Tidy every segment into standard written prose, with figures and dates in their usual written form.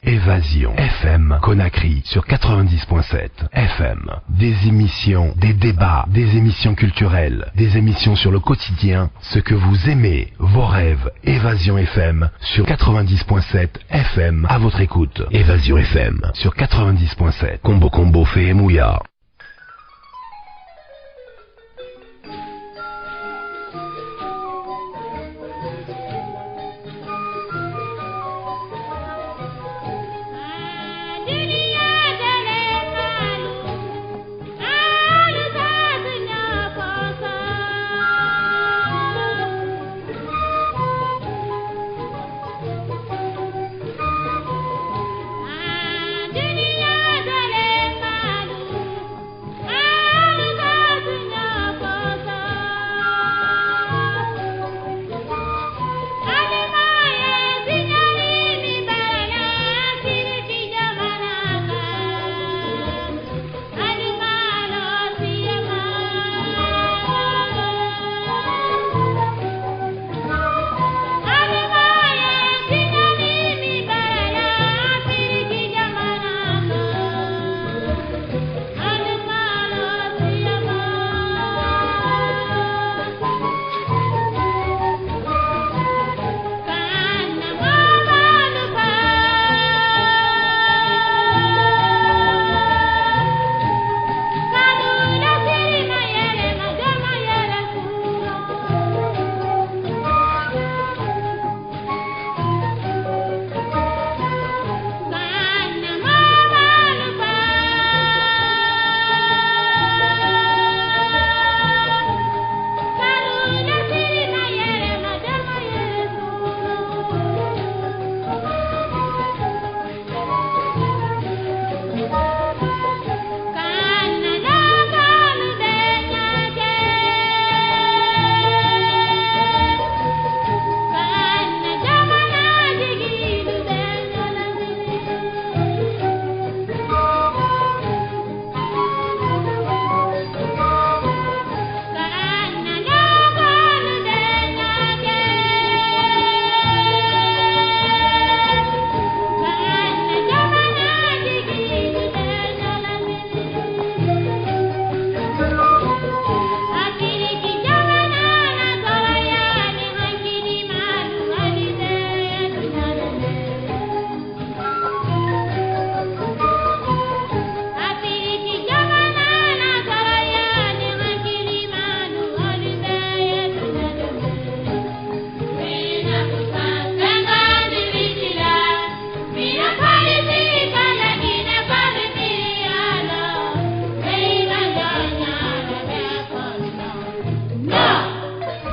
Évasion FM Conakry sur 90.7 FM. Des émissions, des débats, des émissions culturelles, des émissions sur le quotidien, ce que vous aimez, vos rêves. Évasion FM sur 90.7 FM à votre écoute. Évasion FM sur 90.7. Combo Combo fait Mouya.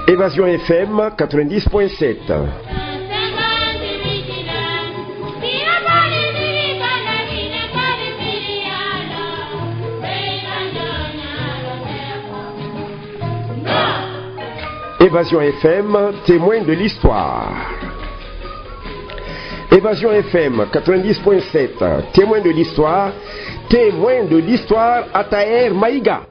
Évasion FM 90.7. Évasion FM, témoin de l'histoire. Évasion FM 90.7, témoin de l'histoire, Ataer Maïga.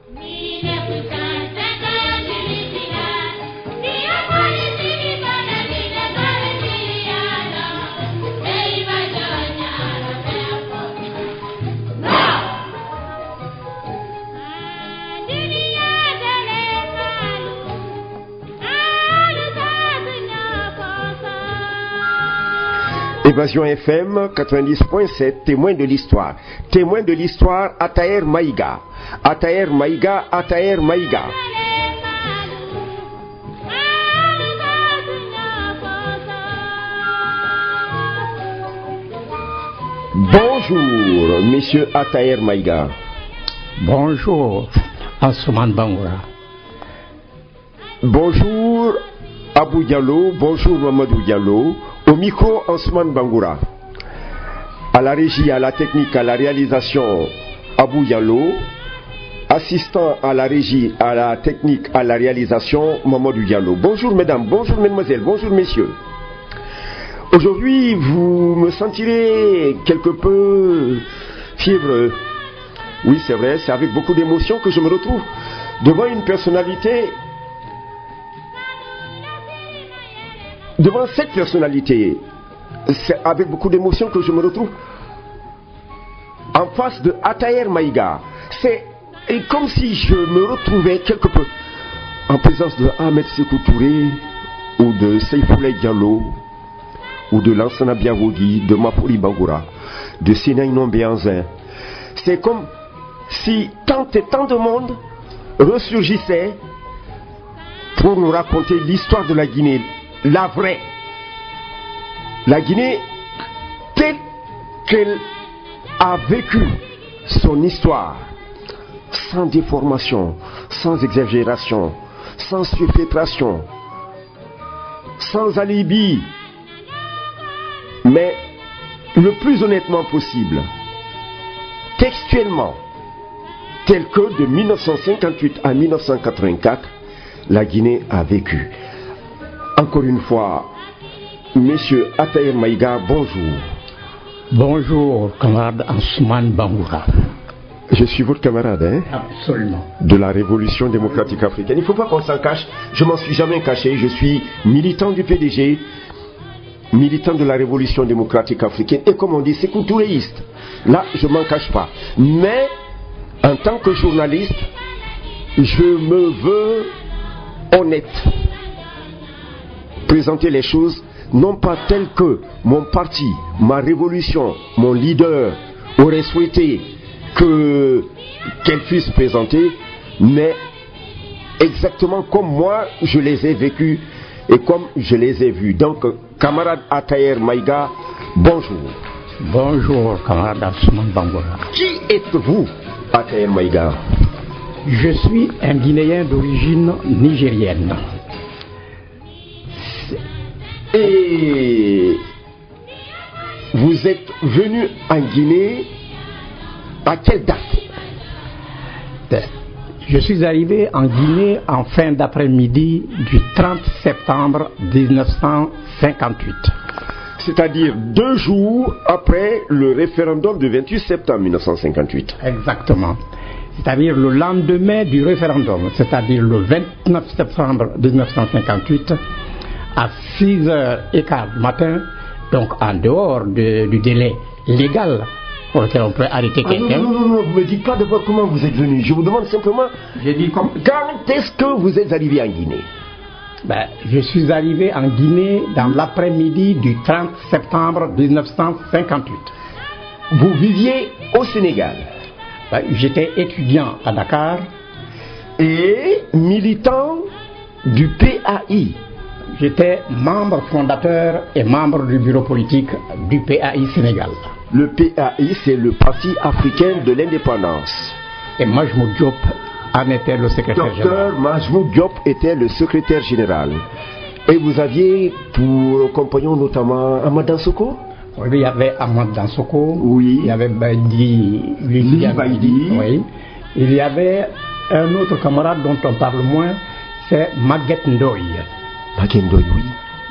Évasion FM 90.7, témoin de l'histoire. Témoin de l'histoire, Ataer Maïga. Ataer Maïga, Ataer Maïga. Bonjour, monsieur Ataer Maïga. Bonjour, Asuman Bangoura. Bonjour, Abou Diallo. Bonjour, Mamadou Diallo. Au micro, Ousmane Bangoura. À la régie, à la technique, à la réalisation, Abou Diallo. Assistant à la régie, à la technique, à la réalisation, Mamadou Diallo. Bonjour mesdames, bonjour mesdemoiselles, bonjour messieurs. Aujourd'hui, vous me sentirez quelque peu fiévreux. Oui, c'est vrai, c'est avec beaucoup d'émotion que je me retrouve devant une personnalité. Devant cette personnalité, c'est avec beaucoup d'émotion que je me retrouve en face de Ataïr Maïga. C'est comme si je me retrouvais quelque peu en présence de Ahmed Sékou Touré ou de Seyfoulaye Diallo ou de Lansana Biawogi, de Mapuri Bangoura, de Sénaï Nombéanzin. C'est comme si tant et tant de monde ressurgissait pour nous raconter l'histoire de la Guinée, la vraie. La Guinée telle qu'elle a vécu son histoire, sans déformation, sans exagération, sans surfétration, sans alibi, mais le plus honnêtement possible, textuellement, tel que de 1958 à 1984, la Guinée a vécu. Encore une fois, Monsieur Ataïr Maïga, bonjour. Bonjour, camarade Ansoumane Bangoura. Je suis votre camarade, hein? Absolument. De la Révolution démocratique africaine. Il ne faut pas qu'on s'en cache. Je m'en suis jamais caché. Je suis militant du PDG, militant de la Révolution démocratique africaine. Et comme on dit, c'est couturéiste. Là, je ne m'en cache pas. Mais, en tant que journaliste, je me veux honnête. Présenter les choses, non pas telles que mon parti, ma révolution, mon leader aurait souhaité qu'elles puissent présenter, mais exactement comme moi je les ai vécues et comme je les ai vues. Donc, camarade Ataïr Maïga, bonjour. Bonjour, camarade Ansoumane Bangoura. Qui êtes-vous, Ataïr Maïga? Je suis un Guinéen d'origine nigérienne. Et vous êtes venu en Guinée à quelle date? Je suis arrivé en Guinée en fin d'après-midi du 30 septembre 1958. C'est-à-dire 2 jours après le référendum du 28 septembre 1958. Exactement. C'est-à-dire le lendemain du référendum, c'est-à-dire le 29 septembre 1958, à 6h15 du matin, donc en dehors du délai légal pour lequel on peut arrêter quelqu'un. Non, vous ne me dites pas d'abord comment vous êtes venu. Je vous demande simplement, quand est-ce que vous êtes arrivé en Guinée? Je suis arrivé en Guinée dans l'après-midi du 30 septembre 1958. Vous viviez au Sénégal? J'étais étudiant à Dakar. Et militant du PAI? J'étais membre fondateur et membre du bureau politique du PAI Sénégal. Le PAI, c'est le Parti africain de l'indépendance. Et Majmoud Diop en était le secrétaire général. Docteur Majmoud Diop était le secrétaire général. Et vous aviez pour compagnon notamment Ahmad Dansoko? Oui, il y avait Ahmad Dansoko. Oui. Il y avait Baïdi. Baïdi. Oui. Il y avait un autre camarade dont on parle moins, c'est Maguette Ndoye. Maguette Ndoye, oui.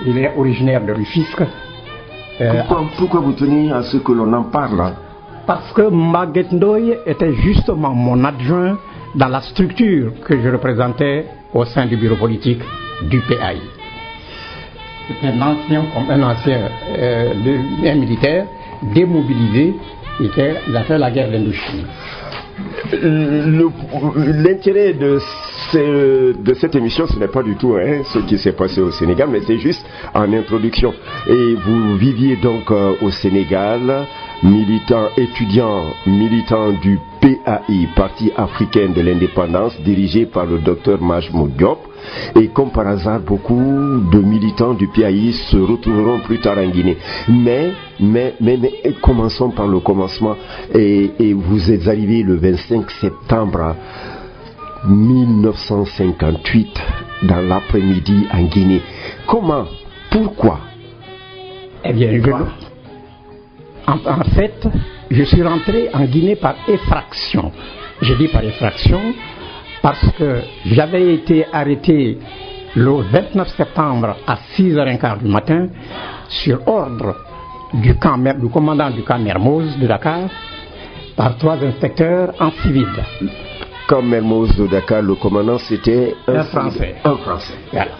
Il est originaire de Rufisque. Pourquoi vous tenez à ce que l'on en parle? Parce que Maguette Ndoye était justement mon adjoint dans la structure que je représentais au sein du bureau politique du PAI. C'était un ancien militaire démobilisé. Il a fait la guerre d'Indochine. L'intérêt de cette émission, ce n'est pas du tout ce qui s'est passé au Sénégal, mais c'est juste en introduction. Et vous viviez donc au Sénégal, étudiant militant du PAI, Parti africain de l'indépendance, dirigé par le docteur Majmoud Diop. Et comme par hasard, beaucoup de militants du PAI se retrouveront plus tard en Guinée. Mais commençons par le commencement. Et vous êtes arrivé le 25 septembre 1958 dans l'après-midi en Guinée. Comment? Pourquoi? Eh bien, en fait, je suis rentré en Guinée par effraction. Je dis par effraction parce que j'avais été arrêté le 29 septembre à 6h15 du matin sur ordre du commandant du camp Mermoz de Dakar par 3 inspecteurs en civil. Camp Mermoz de Dakar, le commandant c'était un Français. Un Français. Voilà.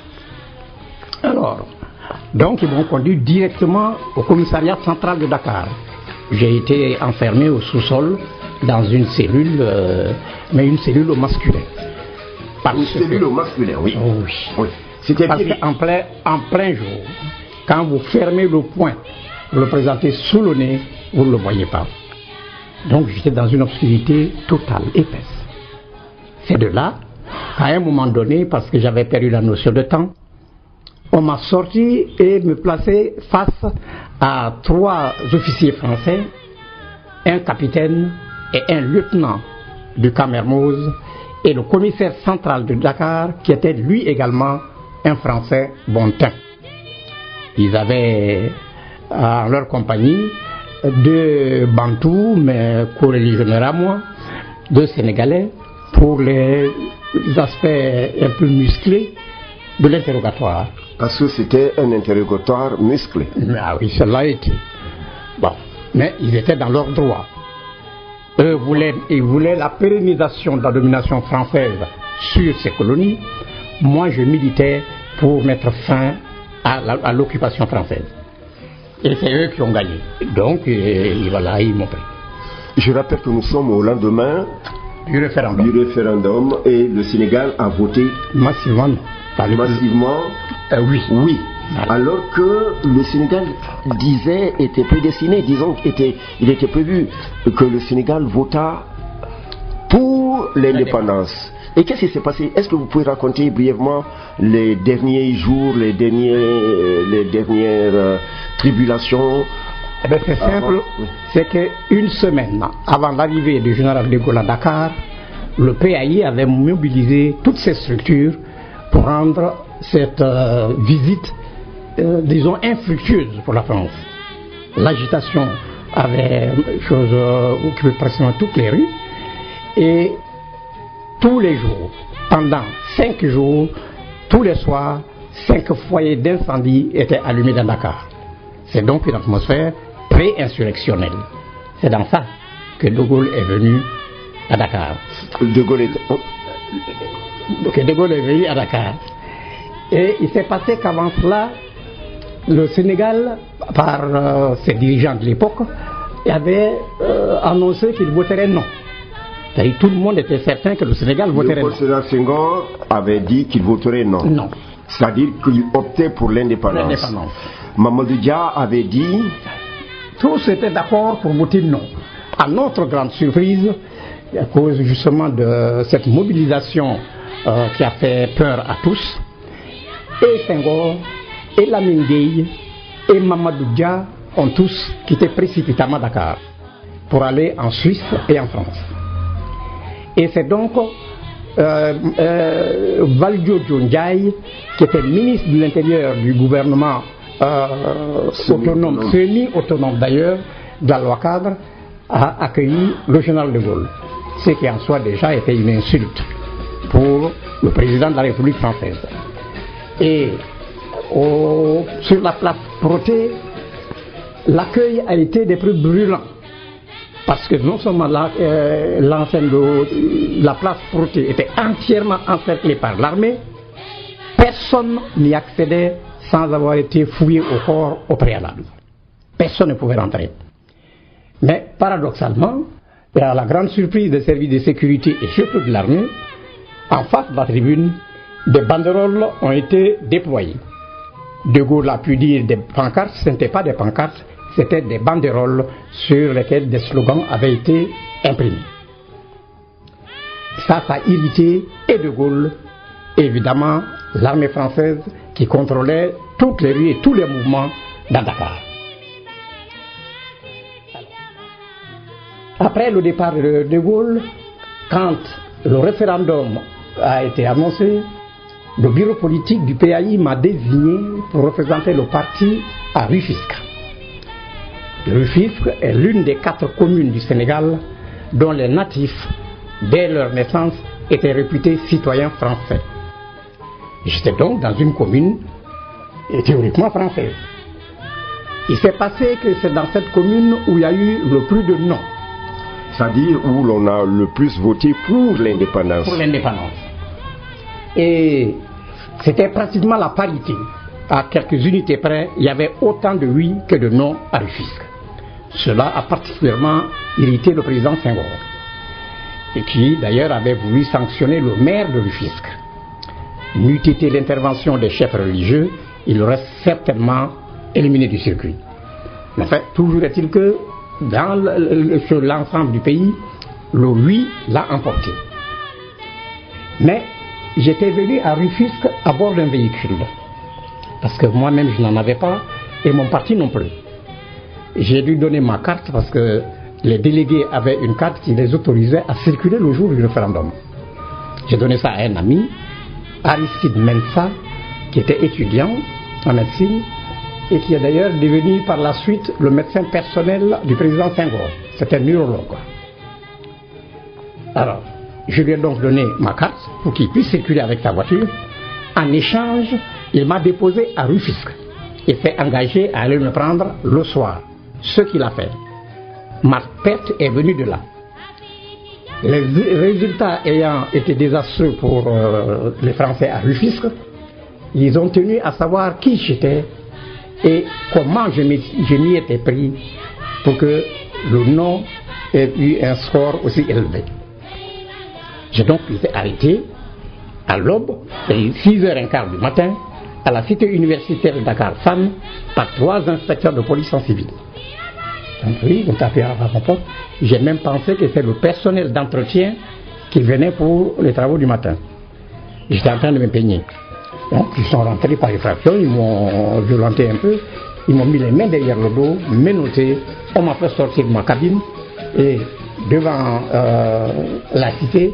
Alors, donc ils m'ont conduit directement au commissariat central de Dakar. j'ai été enfermé au sous-sol dans une cellule, mais une cellule au masculin. Une cellule au masculin, oui. Oh, oui. Oui. C'était Parce qu'en plein jour, quand vous fermez le poing, vous le présentez sous le nez, vous ne le voyez pas. Donc j'étais dans une obscurité totale, épaisse. C'est de là, à un moment donné, parce que j'avais perdu la notion de temps, on m'a sorti et me placé face à 3 officiers français, un capitaine et un lieutenant du camp Mermoz, et le commissaire central de Dakar, qui était lui également un Français bon teint. Ils avaient en leur compagnie 2 Bantous, mais co-religionnaires à moi, 2 Sénégalais, pour les aspects un peu musclés de l'interrogatoire. Parce que c'était un interrogatoire musclé. Ah oui, cela a été. Bon, mais ils étaient dans leur droit. Eux ils voulaient la pérennisation de la domination française sur ces colonies. Moi, je militais pour mettre fin à l'occupation française. Et c'est eux qui ont gagné. Donc, voilà, ils m'ont pris. Je rappelle que nous sommes au lendemain du référendum et le Sénégal a voté massivement. Massivement, oui. Oui. Alors que le Sénégal était prédestiné, disons qu'il était prévu que le Sénégal vota pour l'indépendance. Et qu'est-ce qui s'est passé? Est-ce que vous pouvez raconter brièvement les derniers jours, les dernières tribulations? Eh bien, c'est simple, c'est qu'une semaine avant l'arrivée du général de Gaulle à Dakar, le PAI avait mobilisé toutes ses structures pour rendre cette visite, disons, infructueuse pour la France. L'agitation avait occupé pratiquement toutes les rues, et tous les jours, pendant 5 jours, tous les soirs, 5 foyers d'incendie étaient allumés dans Dakar. C'est donc une atmosphère pré-insurrectionnelle. C'est dans ça que De Gaulle est venu à Dakar. De Gaulle est venu à Dakar. Et il s'est passé qu'avant cela, le Sénégal, par ses dirigeants de l'époque, avait annoncé qu'il voterait non. C'est-à-dire, tout le monde était certain que le Sénégal voterait non. Le président Senghor avait dit qu'il voterait non. Non. C'est-à-dire qu'il optait pour l'indépendance. Mamadou Dia avait dit... Tous étaient d'accord pour voter non. À notre grande surprise, à cause justement de cette mobilisation qui a fait peur à tous, et Senghor, et Lamine Gueye, et Mamadou Dia ont tous quitté précipitamment Dakar pour aller en Suisse et en France. Et c'est donc Valdiodio Ndiaye, qui était ministre de l'Intérieur du gouvernement autonome, semi-autonome d'ailleurs, de la loi cadre, a accueilli le général de Gaulle. Ce qui en soi déjà était une insulte pour le président de la République française. Et sur la place Protet, l'accueil a été des plus brûlants. Parce que non seulement l'enceinte de la place Protet était entièrement encerclée par l'armée, personne n'y accédait sans avoir été fouillé au corps au préalable. Personne ne pouvait rentrer. Mais paradoxalement, à la grande surprise des services de sécurité et surtout de l'armée, en face de la tribune, des banderoles ont été déployées. De Gaulle a pu dire des pancartes, ce n'étaient pas des pancartes, c'était des banderoles sur lesquelles des slogans avaient été imprimés. Ça a irrité et De Gaulle, et évidemment l'armée française qui contrôlait toutes les rues et tous les mouvements dans Dakar. Après le départ de De Gaulle, quand le référendum a été annoncé, le bureau politique du PAI m'a désigné pour représenter le parti à Rufisque. Rufisque est l'une des 4 communes du Sénégal dont les natifs, dès leur naissance, étaient réputés citoyens français. J'étais donc dans une commune théoriquement française. Il s'est passé que c'est dans cette commune où il y a eu le plus de non. C'est-à-dire où l'on a le plus voté pour l'indépendance. Pour l'indépendance. Et c'était pratiquement la parité. À quelques unités près, il y avait autant de oui que de non à Rufisque. Cela a particulièrement irrité le président Senghor, et qui d'ailleurs avait voulu sanctionner le maire de Rufisque. N'eût été l'intervention des chefs religieux, il aurait certainement éliminé du circuit. Mais enfin, toujours est-il que dans sur l'ensemble du pays, le oui l'a emporté. Mais j'étais venu à Rufisque à bord d'un véhicule, parce que moi-même je n'en avais pas, et mon parti non plus. J'ai dû donner ma carte parce que les délégués avaient une carte qui les autorisait à circuler le jour du référendum. J'ai donné ça à un ami, Aristide Mensa, qui était étudiant en médecine et qui est d'ailleurs devenu par la suite le médecin personnel du président Senghor. C'était un neurologue. Alors, je lui ai donc donné ma carte pour qu'il puisse circuler avec sa voiture. En échange, il m'a déposé à Rufisque et s'est engagé à aller me prendre le soir. Ce qu'il a fait. Ma perte est venue de là. Les résultats ayant été désastreux pour les Français à Rufisque, ils ont tenu à savoir qui j'étais et comment je m'y étais pris pour que le nom ait eu un score aussi élevé. J'ai donc été arrêté à l'aube, à 6h15 du matin, à la cité universitaire de Dakar-Fan, par 3 inspecteurs de police en civil. Donc oui, on tapait à ma porte. J'ai même pensé que c'est le personnel d'entretien qui venait pour les travaux du matin. J'étais en train de me peigner. Donc ils sont rentrés par effraction, ils m'ont violenté un peu, ils m'ont mis les mains derrière le dos, menotté, on m'a fait sortir de ma cabine et devant la cité,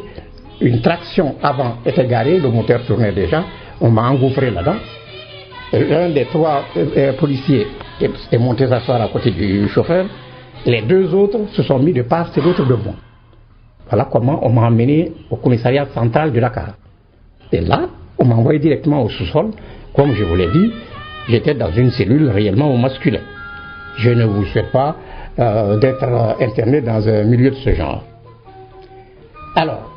une traction avant était garée, le moteur tournait déjà, on m'a engouffré là-dedans. L'un des 3 policiers est monté s'asseoir à côté du chauffeur. Les 2 autres se sont mis de part et l'autre de moi. Voilà comment on m'a emmené au commissariat central de Dakar. Et là, on m'a envoyé directement au sous-sol. Comme je vous l'ai dit, j'étais dans une cellule réellement au masculin. Je ne vous souhaite pas d'être interné dans un milieu de ce genre. Alors,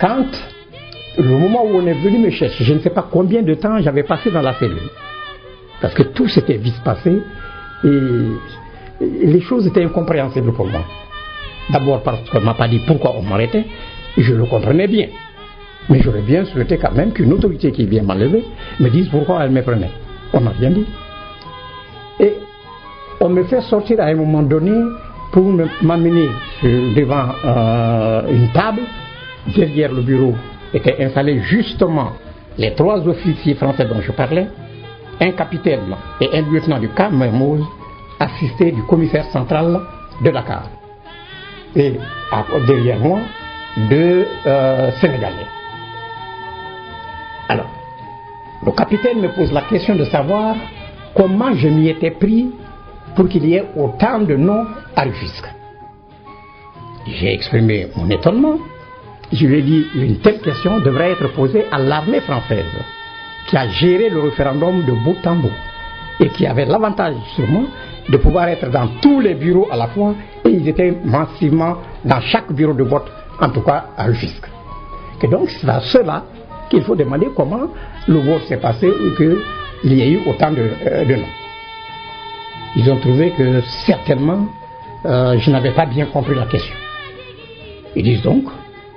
quand le moment où on est venu me chercher, je ne sais pas combien de temps j'avais passé dans la cellule. Parce que tout s'était vite passé et les choses étaient incompréhensibles pour moi. D'abord parce qu'on ne m'a pas dit pourquoi on m'arrêtait, je le comprenais bien. Mais j'aurais bien souhaité quand même qu'une autorité qui vient m'enlever me dise pourquoi elle me prenait. On n'a rien dit. Et on me fait sortir à un moment donné pour m'amener devant une table. Derrière le bureau étaient installés justement les 3 officiers français dont je parlais, un capitaine et un lieutenant du camp Mermoz, assistés du commissaire central de Dakar. Et derrière moi, 2 Sénégalais. Alors, le capitaine me pose la question de savoir comment je m'y étais pris pour qu'il y ait autant de noms à Rufisque. J'ai exprimé mon étonnement. Je lui ai dit une telle question devrait être posée à l'armée française qui a géré le référendum de bout en bout et qui avait l'avantage sûrement de pouvoir être dans tous les bureaux à la fois et ils étaient massivement dans chaque bureau de vote, en tout cas à Rufisque. Et donc c'est à cela qu'il faut demander comment le vote s'est passé ou qu'il y ait eu autant de noms. Ils ont trouvé que certainement je n'avais pas bien compris la question. Ils disent donc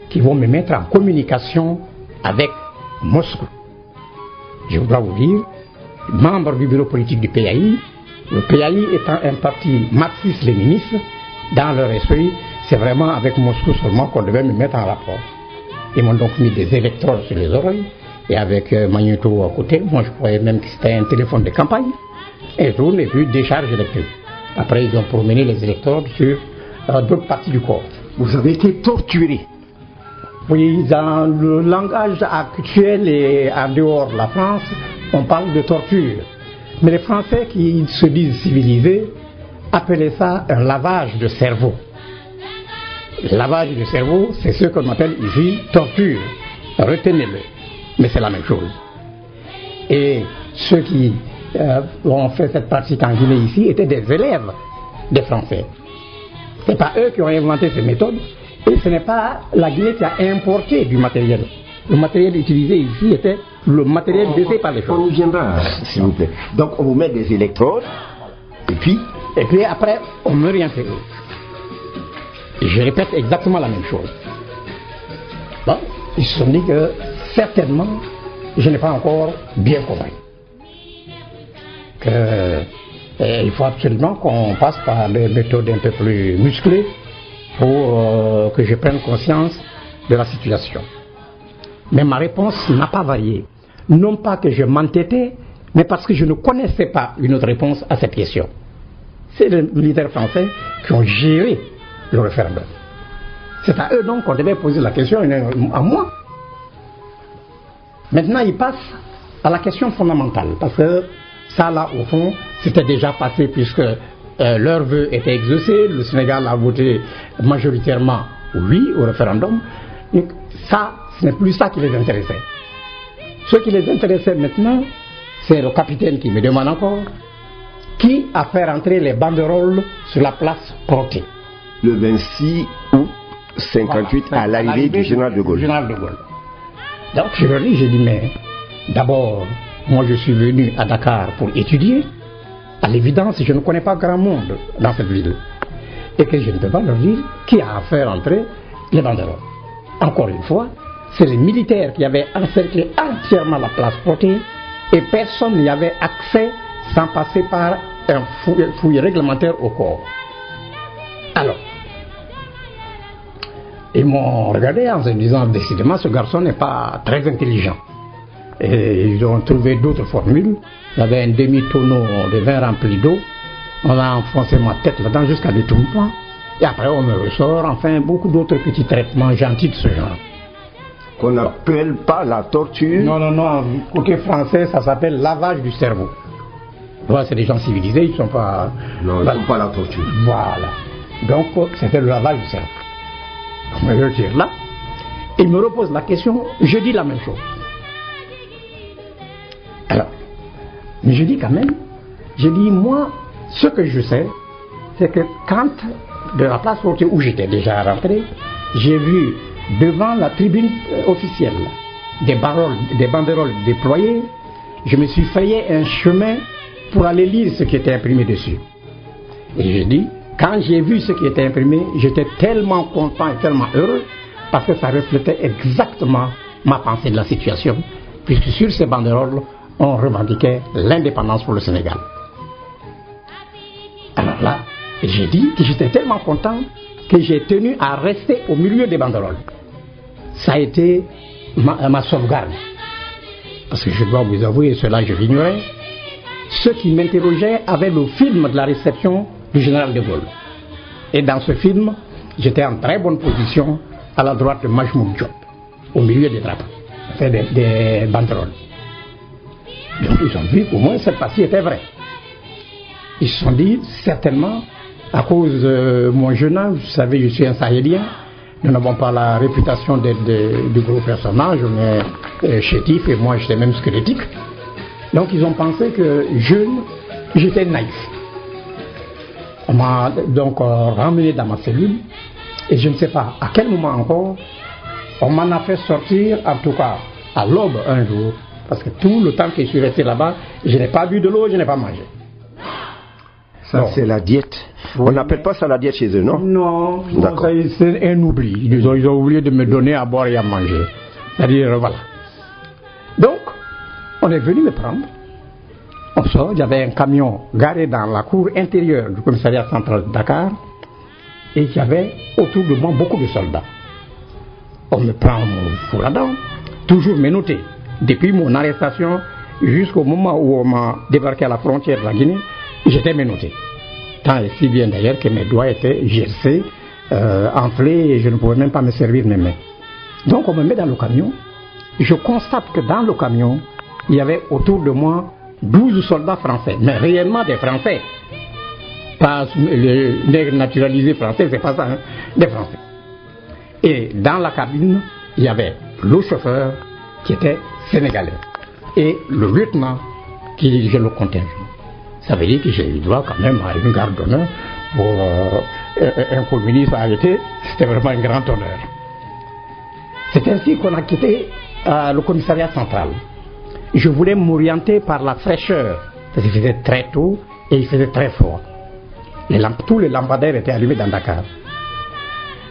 qu'ils vont me mettre en communication avec Moscou. Je voudrais vous dire, membre du bureau politique du PAI, le PAI étant un parti marxiste-léniniste, dans leur esprit, c'est vraiment avec Moscou seulement qu'on devait me mettre en rapport. Ils m'ont donc mis des électrodes sur les oreilles, et avec magnéto à côté, moi je croyais même que c'était un téléphone de campagne, et je n'ai vu décharge électrique. Après, ils ont promené les électrodes sur d'autres parties du corps. Vous avez été torturé. Oui, dans le langage actuel et en dehors de la France, on parle de torture. Mais les Français qui se disent civilisés appelaient ça un lavage de cerveau. Le lavage de cerveau, c'est ce qu'on appelle ici torture. Retenez-le. Mais c'est la même chose. Et ceux qui ont fait cette pratique en Guinée ici étaient des élèves des Français. Ce n'est pas eux qui ont inventé ces méthodes. Et ce n'est pas la Guinée qui a importé du matériel. Le matériel utilisé ici était le matériel laissé par les choses. On y viendra, s'il vous plaît. Donc on vous met des électrodes, et puis Et puis après, on me réintègre. Et je répète exactement la même chose. Bon, ils se sont dit que certainement, je n'ai pas encore bien compris. Il faut absolument qu'on passe par des méthodes un peu plus musclées pour que je prenne conscience de la situation. Mais ma réponse n'a pas varié. Non pas que je m'entêtais, mais parce que je ne connaissais pas une autre réponse à cette question. C'est les militaires français qui ont géré le référendum. C'est à eux donc qu'on devait poser la question, à moi. Maintenant, ils passent à la question fondamentale, parce que ça, là, au fond, c'était déjà passé, puisque leur vœu était exaucé, le Sénégal a voté majoritairement oui au référendum. Donc, ça, ce n'est plus ça qui les intéressait. Ce qui les intéressait maintenant, c'est le capitaine qui me demande encore qui a fait rentrer les banderoles sur la place Protet. Le 26 août 58, voilà, à l'arrivée du général de Gaulle. Donc je leur dis, j'ai dit, mais d'abord, moi je suis venu à Dakar pour étudier. À l'évidence, je ne connais pas grand monde dans cette ville. Et que je ne peux pas leur dire qui a fait rentrer les banderoles. Encore une fois, c'est les militaires qui avaient encerclé entièrement la place Protet et personne n'y avait accès sans passer par un fouille réglementaire au corps. Alors, ils m'ont regardé en se disant, décidément, ce garçon n'est pas très intelligent. Et ils ont trouvé d'autres formules. Il y avait un demi-tonneau de vin rempli d'eau. On a enfoncé ma tête là-dedans jusqu'à l'étouffement. Et après, on me ressort, enfin, beaucoup d'autres petits traitements gentils de ce genre. Qu'on n'appelle pas la torture? Non. Côté français, ça s'appelle lavage du cerveau. Voilà, c'est des gens civilisés, ils ne sont pas... Non, ils ne font pas la torture. Voilà. Donc, c'était le lavage du cerveau. On me retire là. Il me repose la question, je dis la même chose. Alors, mais je dis quand même, moi, ce que je sais, c'est que quand, de la place où j'étais déjà rentré, j'ai vu devant la tribune officielle des banderoles déployées, je me suis frayé un chemin pour aller lire ce qui était imprimé dessus. Et je dis, quand j'ai vu ce qui était imprimé, j'étais tellement content et tellement heureux parce que ça reflétait exactement ma pensée de la situation, puisque sur ces banderoles, on revendiquait l'indépendance pour le Sénégal. Alors là, j'ai dit que j'étais tellement content que j'ai tenu à rester au milieu des banderoles. Ça a été ma sauvegarde. Parce que je dois vous avouer, cela je l'ignorais, ceux qui m'interrogeaient avaient le film de la réception du général de Gaulle. Et dans ce film, j'étais en très bonne position à la droite de Majmoud Diop, au milieu des drapeaux, enfin des banderoles. Donc ils ont vu qu'au moins cette partie était vraie. Ils se sont dit, certainement, à cause de mon jeune âge, vous savez, je suis un Sahélien, nous n'avons pas la réputation d'être de gros personnages, on est chétif et moi j'étais même squelettique. Donc ils ont pensé que jeune, j'étais naïf. On m'a donc ramené dans ma cellule et je ne sais pas à quel moment encore, on m'en a fait sortir, en tout cas à l'aube un jour, parce que tout le temps que je suis resté là-bas, je n'ai pas bu de l'eau, je n'ai pas mangé. Ça, c'est la diète. Oui. On n'appelle pas ça la diète chez eux, non? Non, c'est un oubli. Ils ont oublié de me donner à boire et à manger. C'est-à-dire, voilà. Donc, on est venu me prendre. On sort, il y avait un camion garé dans la cour intérieure du commissariat central de Dakar. Et il y avait autour de moi beaucoup de soldats. On me prend mon fourradon, toujours menotté. Depuis mon arrestation jusqu'au moment où on m'a débarqué à la frontière de la Guinée, j'étais menotté. Tant et si bien d'ailleurs que mes doigts étaient gercés, enflés et je ne pouvais même pas me servir mes mains. Donc on me met dans le camion. Je constate que dans le camion, il y avait autour de moi 12 soldats français, mais réellement des Français. Pas les nègres naturalisés français, c'est pas ça, hein, des Français. Et dans la cabine, il y avait le chauffeur qui était sénégalais et le lieutenant qui dirigeait le contingent. Ça veut dire que j'ai eu droit quand même à une garde d'honneur pour un communiste arrêté. C'était vraiment un grand honneur. C'est ainsi qu'on a quitté le commissariat central. Je voulais m'orienter par la fraîcheur, parce qu'il faisait très tôt et il faisait très froid. tous les lampadaires étaient allumés dans Dakar.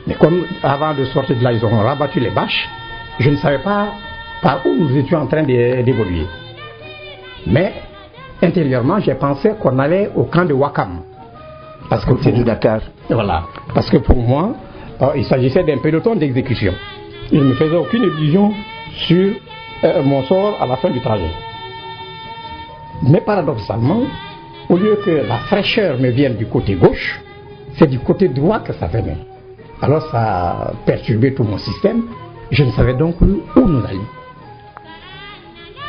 Mais comme avant de sortir de là, ils ont rabattu les bâches, je ne savais pas par où nous étions en train d'évoluer. Mais intérieurement, j'ai pensé qu'on allait au camp de Wakam. Parce que c'est de Dakar. Voilà. Parce que pour moi, il s'agissait d'un peloton d'exécution. Il ne me faisait aucune illusion sur mon sort à la fin du trajet. Mais paradoxalement, au lieu que la fraîcheur me vienne du côté gauche, c'est du côté droit que ça venait. Alors ça a perturbé tout mon système. Je ne savais donc plus où nous allions.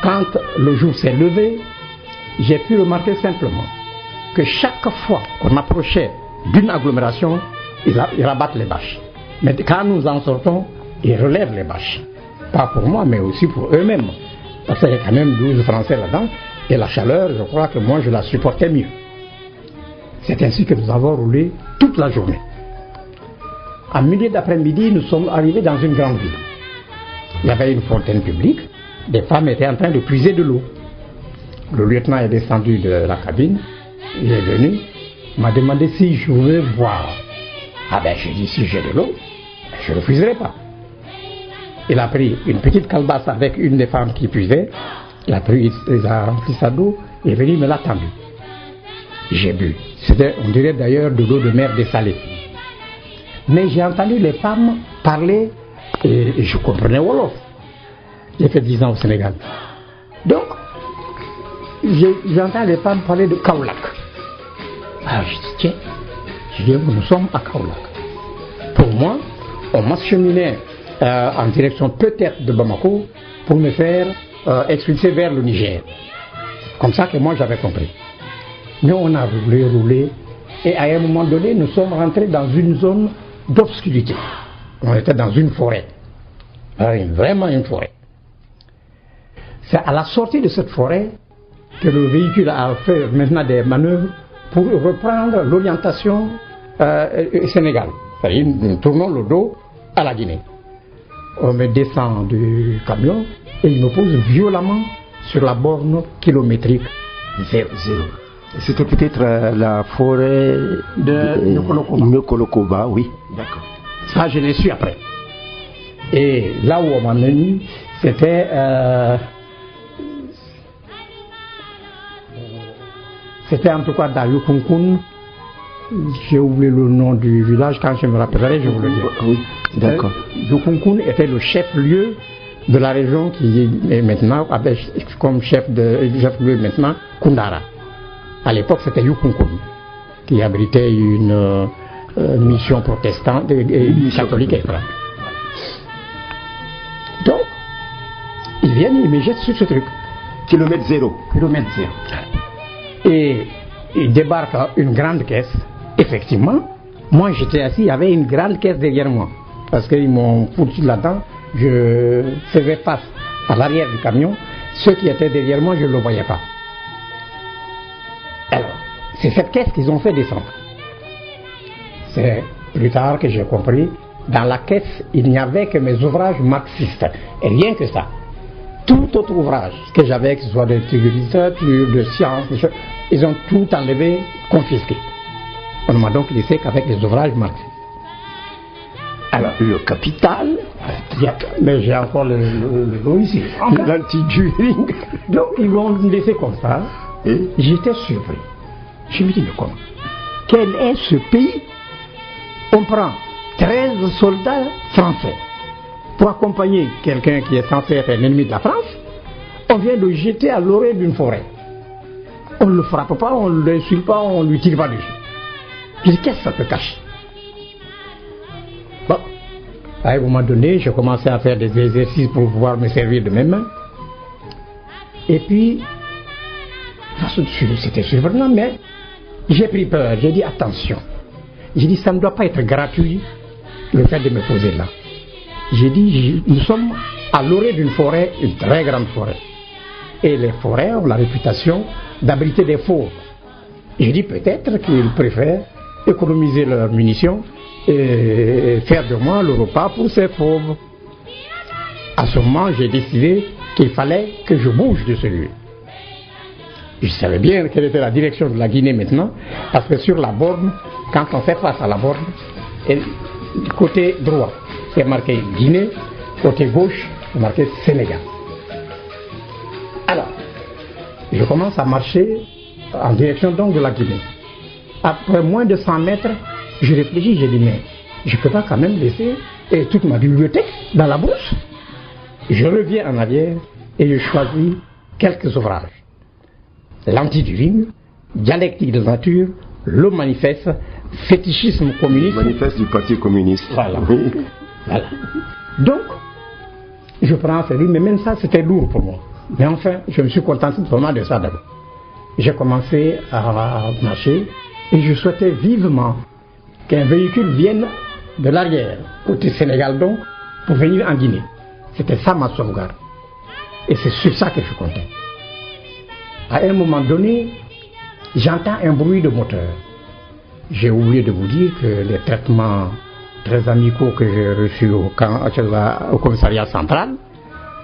Quand le jour s'est levé, j'ai pu remarquer simplement que chaque fois qu'on approchait d'une agglomération, ils rabattent les bâches. Mais quand nous en sortons, ils relèvent les bâches. Pas pour moi, mais aussi pour eux-mêmes. Parce qu'il y a quand même 12 Français là-dedans. Et la chaleur, je crois que moi, je la supportais mieux. C'est ainsi que nous avons roulé toute la journée. À milieu d'après-midi, nous sommes arrivés dans une grande ville. Il y avait une fontaine publique. Des femmes étaient en train de puiser de l'eau. Le lieutenant est descendu de la cabine. Il est venu. Il m'a demandé si je voulais boire. Ah ben, j'ai dit, si j'ai de l'eau, je ne refuserai pas. Il a pris une petite calebasse avec une des femmes qui puisait. Il a rempli sa d'eau. Il est venu, il me l'a tendu. J'ai bu. C'était, on dirait d'ailleurs, de l'eau de mer dessalée. Mais j'ai entendu les femmes parler et je comprenais Wolof. J'ai fait 10 ans au Sénégal. Donc, j'entends les femmes parler de Kaolack. Alors je dis, tiens, nous sommes à Kaolack. Pour moi, on m'acheminait en direction peut-être de Bamako pour me faire expulser vers le Niger. Comme ça que moi j'avais compris. Mais on a roulé, et à un moment donné, nous sommes rentrés dans une zone d'obscurité. On était dans une forêt. Vraiment une forêt. C'est à la sortie de cette forêt que le véhicule a fait maintenant des manœuvres pour reprendre l'orientation Sénégal. C'est-à-dire, nous tournons le dos à la Guinée. On me descend du camion et il me pose violemment sur la borne kilométrique 0. C'était peut-être la forêt de Nyokolokoba, oui. D'accord. Ça, je l'ai su après. Et là où on m'a mené, c'était en tout cas dans Yukunkun. J'ai oublié le nom du village, quand je me rappellerai, je vous le dirai. Oui, d'accord. Yukunkun était le chef-lieu de la région qui est maintenant, avec comme chef-lieu maintenant, Koundara. À l'époque, c'était Yukunkun, qui abritait une mission protestante et catholique. Et voilà. Donc, ils viennent, ils me jettent sur ce truc. Kilomètre 0. Kilomètre 0. Et ils débarquent une grande caisse. Effectivement, moi j'étais assis, il y avait une grande caisse derrière moi. Parce qu'ils m'ont foutu là-dedans, je faisais face à l'arrière du camion. Ceux qui étaient derrière moi, je ne le voyais pas. Alors, c'est cette caisse qu'ils ont fait descendre. C'est plus tard que j'ai compris, dans la caisse, il n'y avait que mes ouvrages marxistes. Et rien que ça. Tout autre ouvrage que j'avais, que ce soit de littérature, de sciences, ils ont tout enlevé, confisqué. On ne m'a donc laissé qu'avec les ouvrages marxistes. Alors, le capital, mais j'ai encore le lot ici. L'anti-juring. Donc, ils m'ont laissé comme ça. J'étais surpris. Je me dis, mais comment? Quel est ce pays? On prend 13 soldats français pour accompagner quelqu'un qui est censé être un ennemi de la France. On vient le jeter à l'orée d'une forêt. On ne le frappe pas, on ne l'insulte pas, on ne lui tire pas dessus. Je dis, qu'est-ce que ça peut cacher? Bon, à un moment donné, j'ai commencé à faire des exercices pour pouvoir me servir de mes mains. Et puis, c'était surprenant, mais j'ai pris peur. J'ai dit, attention. J'ai dit, ça ne doit pas être gratuit, le fait de me poser là. J'ai dit, nous sommes à l'orée d'une forêt, une très grande forêt. Et les forêts ont la réputation d'abriter des fauves. J'ai dit, peut-être qu'ils préfèrent économiser leurs munitions et faire de moi le repas pour ces fauves. À ce moment, j'ai décidé qu'il fallait que je bouge de ce lieu. Je savais bien quelle était la direction de la Guinée maintenant, parce que sur la borne, quand on fait face à la borne, et côté droit, c'est marqué Guinée, côté gauche, c'est marqué Sénégal. Alors, je commence à marcher en direction donc de la Guinée. Après moins de 100 mètres, je réfléchis, je dis mais je ne peux pas quand même laisser toute ma bibliothèque dans la brousse. Je reviens en arrière et je choisis quelques ouvrages. L'Anti-Divine, Dialectique de nature, Le Manifeste, Fétichisme communiste. Le manifeste du Parti communiste. Voilà. Voilà. Donc, je prends ce livre, mais même ça c'était lourd pour moi. Mais enfin, je me suis contenté vraiment de ça d'abord. J'ai commencé à marcher et je souhaitais vivement qu'un véhicule vienne de l'arrière, côté Sénégal donc, pour venir en Guinée. C'était ça ma sauvegarde. Et c'est sur ça que je comptais. À un moment donné, j'entends un bruit de moteur. J'ai oublié de vous dire que les traitements très amicaux que j'ai reçus au commissariat central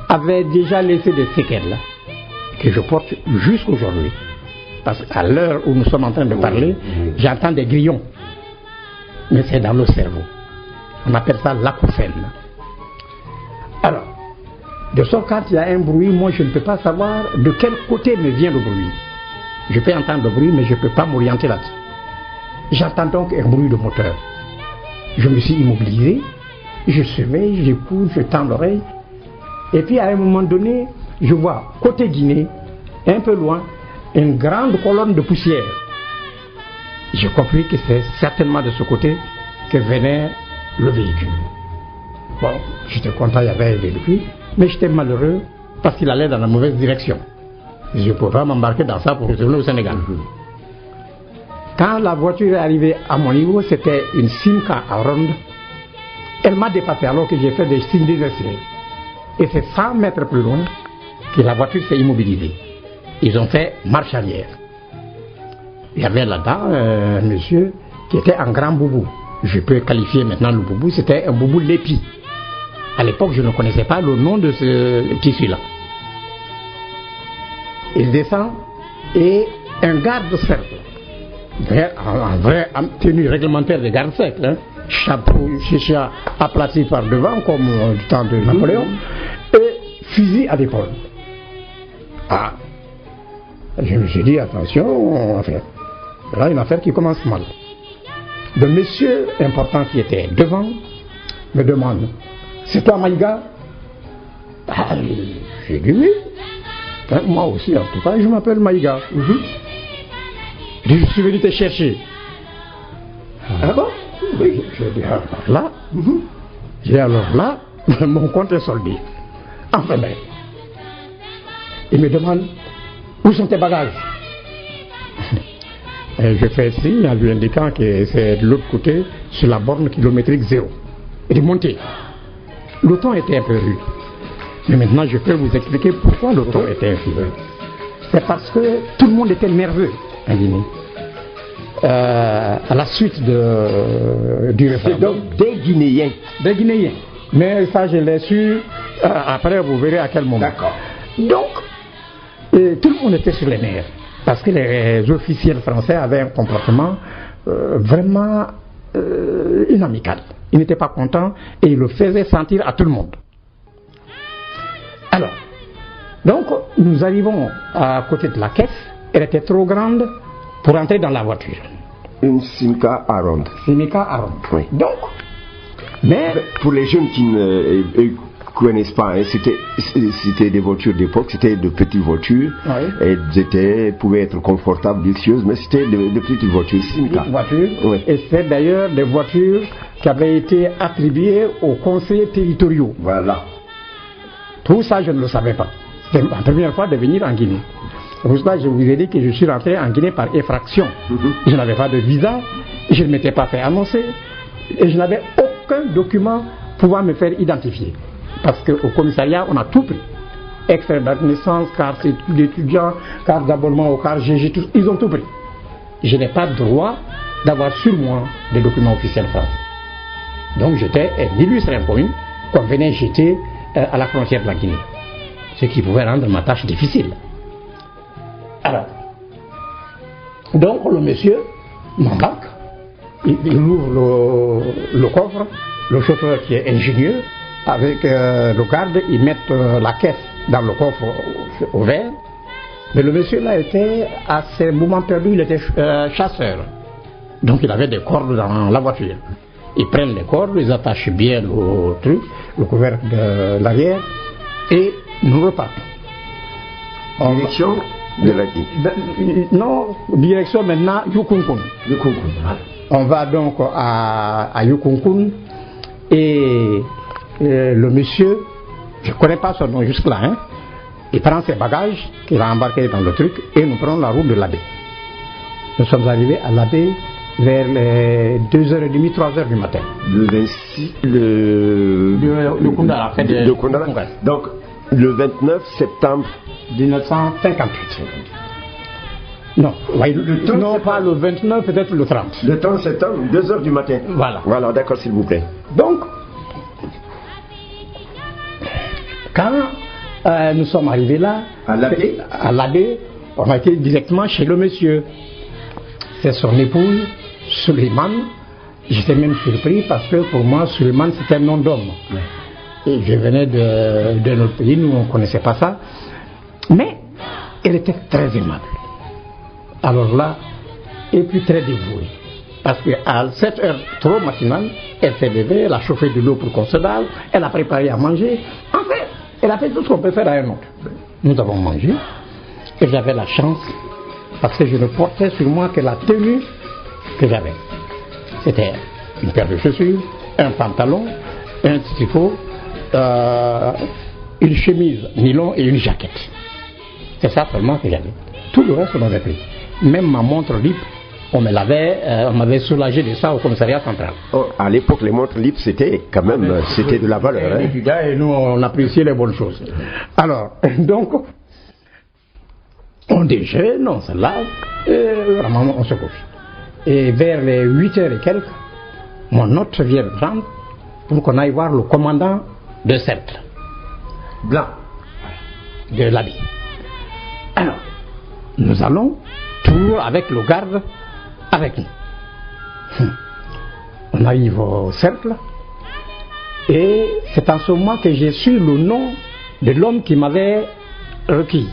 avaient déjà laissé des séquelles que je porte jusqu'aujourd'hui. Parce qu'à l'heure où nous sommes en train de parler, j'entends des grillons. Mais c'est dans le cerveau. On appelle ça l'acouphène. Alors, de sorte quand il y a un bruit, moi je ne peux pas savoir de quel côté me vient le bruit. Je peux entendre le bruit, mais je ne peux pas m'orienter là-dessus. J'entends donc un bruit de moteur. Je me suis immobilisé, je surveille, j'écoute, je tends l'oreille. Et puis à un moment donné, je vois côté Guinée, un peu loin, une grande colonne de poussière. J'ai compris que c'est certainement de ce côté que venait le véhicule. Bon, j'étais content, il y avait un véhicule, mais j'étais malheureux parce qu'il allait dans la mauvaise direction. Je ne pouvais pas m'embarquer dans ça pour retourner au Sénégal. Quand la voiture est arrivée à mon niveau, c'était une Simca à ronde. Elle m'a dépassé alors que j'ai fait des signes désespérés. Et c'est 100 mètres plus loin que la voiture s'est immobilisée. Ils ont fait marche arrière. Il y avait là-dedans un monsieur qui était un grand boubou. Je peux qualifier maintenant le boubou, c'était un boubou lépi. À l'époque, je ne connaissais pas le nom de ce tissu-là. Il descend et un garde-cercle, en vrai tenue réglementaire de garde-cercle, hein, chapeau, chicha aplati par devant comme du temps de Napoléon, et fusil à l'épaule. Ah, je me suis dit attention, enfin, là une affaire qui commence mal. Le monsieur important qui était devant me demande: c'est toi Maïga? Ah, j'ai dit oui. Enfin, moi aussi, en tout cas, je m'appelle Maïga. Je suis venu te chercher. Ah bon? Oui. Je dis alors là, j'ai alors là, mon compte est soldé. Enfin, ben, il me demande: où sont tes bagages? Et je fais signe en lui indiquant que c'est de l'autre côté, sur la borne kilométrique 0. Il est monté. Le ton était un peu rude. Mais maintenant, je peux vous expliquer pourquoi le ton était un peu rude. C'est parce que tout le monde était nerveux en Guinée. À la suite du référendum. C'est donc des Guinéens. Des Guinéens. Mais ça, je l'ai su. Après, vous verrez à quel moment. D'accord. Donc, tout le monde était sur les nerfs. Parce que les officiels français avaient un comportement vraiment inamical. Ils n'étaient pas contents et ils le faisaient sentir à tout le monde. Alors, donc, nous arrivons à côté de la caisse. Elle était trop grande pour entrer dans la voiture. Une Simca à ronde. Simca à ronde. Oui. Donc, mais pour les jeunes qui ne connaissent pas, hein, c'était des voitures d'époque, c'était de petites voitures. Oui. Elles pouvaient être confortables, luxueuses, mais c'était de petites voitures Simca. Oui. Et c'est d'ailleurs des voitures qui avaient été attribuées aux conseillers territoriaux. Voilà. Tout ça, je ne le savais pas. C'était ma première fois de venir en Guinée. C'est pour cela que je vous ai dit que je suis rentré en Guinée par effraction. Je n'avais pas de visa, je ne m'étais pas fait annoncer, et je n'avais aucun document pouvant me faire identifier. Parce qu'au commissariat, on a tout pris. Extrait de naissance, carte d'étudiant, carte d'abonnement au car GG, ils ont tout pris. Je n'ai pas le droit d'avoir sur moi des documents officiels français. Donc j'étais un illustre inconnu qu'on venait jeter à la frontière de la Guinée. Ce qui pouvait rendre ma tâche difficile. Alors, Donc le monsieur m'embarque, il ouvre le coffre, le chauffeur qui est ingénieux, avec le garde, ils mettent la caisse dans le coffre ouvert. Mais le monsieur là était, à ces moments perdus, il était chasseur. Donc il avait des cordes dans la voiture. Ils prennent les cordes, ils attachent bien le truc, le couvercle de l'arrière, et nous repartons. Direction de la ville. Non, direction maintenant Yukunkun. On va donc à Yukunkun et le monsieur, je ne connais pas son nom jusque-là, hein, il prend ses bagages qu'il a embarqués dans le truc et nous prenons la route de l'Abbé. Nous sommes arrivés à l'Abbé vers les 2h30, 3h du matin. Le 26, le Kundala, la fête de Kundala. Donc, le 29 septembre 1958. Non, oui, non pas le 29, peut-être le 30. Le 30 septembre, 2h du matin. Voilà. Voilà, d'accord, s'il vous plaît. Donc, quand nous sommes arrivés là, à l'Abbé, on a été directement chez le monsieur. C'est son épouse, Suleiman. J'étais même surpris parce que pour moi, Suleiman, c'était un nom d'homme. Et je venais de notre pays, nous on ne connaissait pas ça. Mais elle était très aimable. Alors là, et puis très dévouée. Parce qu'à 7h trop matinale, elle s'est levée, elle a chauffé de l'eau pour qu'on se lave, elle a préparé à manger. En fait, elle a fait tout ce qu'on peut faire à un autre. Nous avons mangé et j'avais la chance parce que je ne portais sur moi que la tenue que j'avais. C'était une paire de chaussures, un pantalon, un tricot, une chemise nylon et une jaquette. C'est ça seulement que j'avais. Tout le reste, on avait pris. Même ma montre libre, on m'avait soulagé de ça au commissariat central. Oh, à l'époque, les montres libres, c'était quand même, c'était de la valeur. Et nous, on appréciait les bonnes choses. Alors, donc, on déjeune, on se lave, et vraiment, on se couche. Et vers les 8h et quelques, mon hôte vient prendre pour qu'on aille voir le commandant de cercle. Blanc. De l'habit. Alors, nous allons toujours avec le garde avec nous. On arrive au cercle et c'est en ce moment que j'ai su le nom de l'homme qui m'avait requis.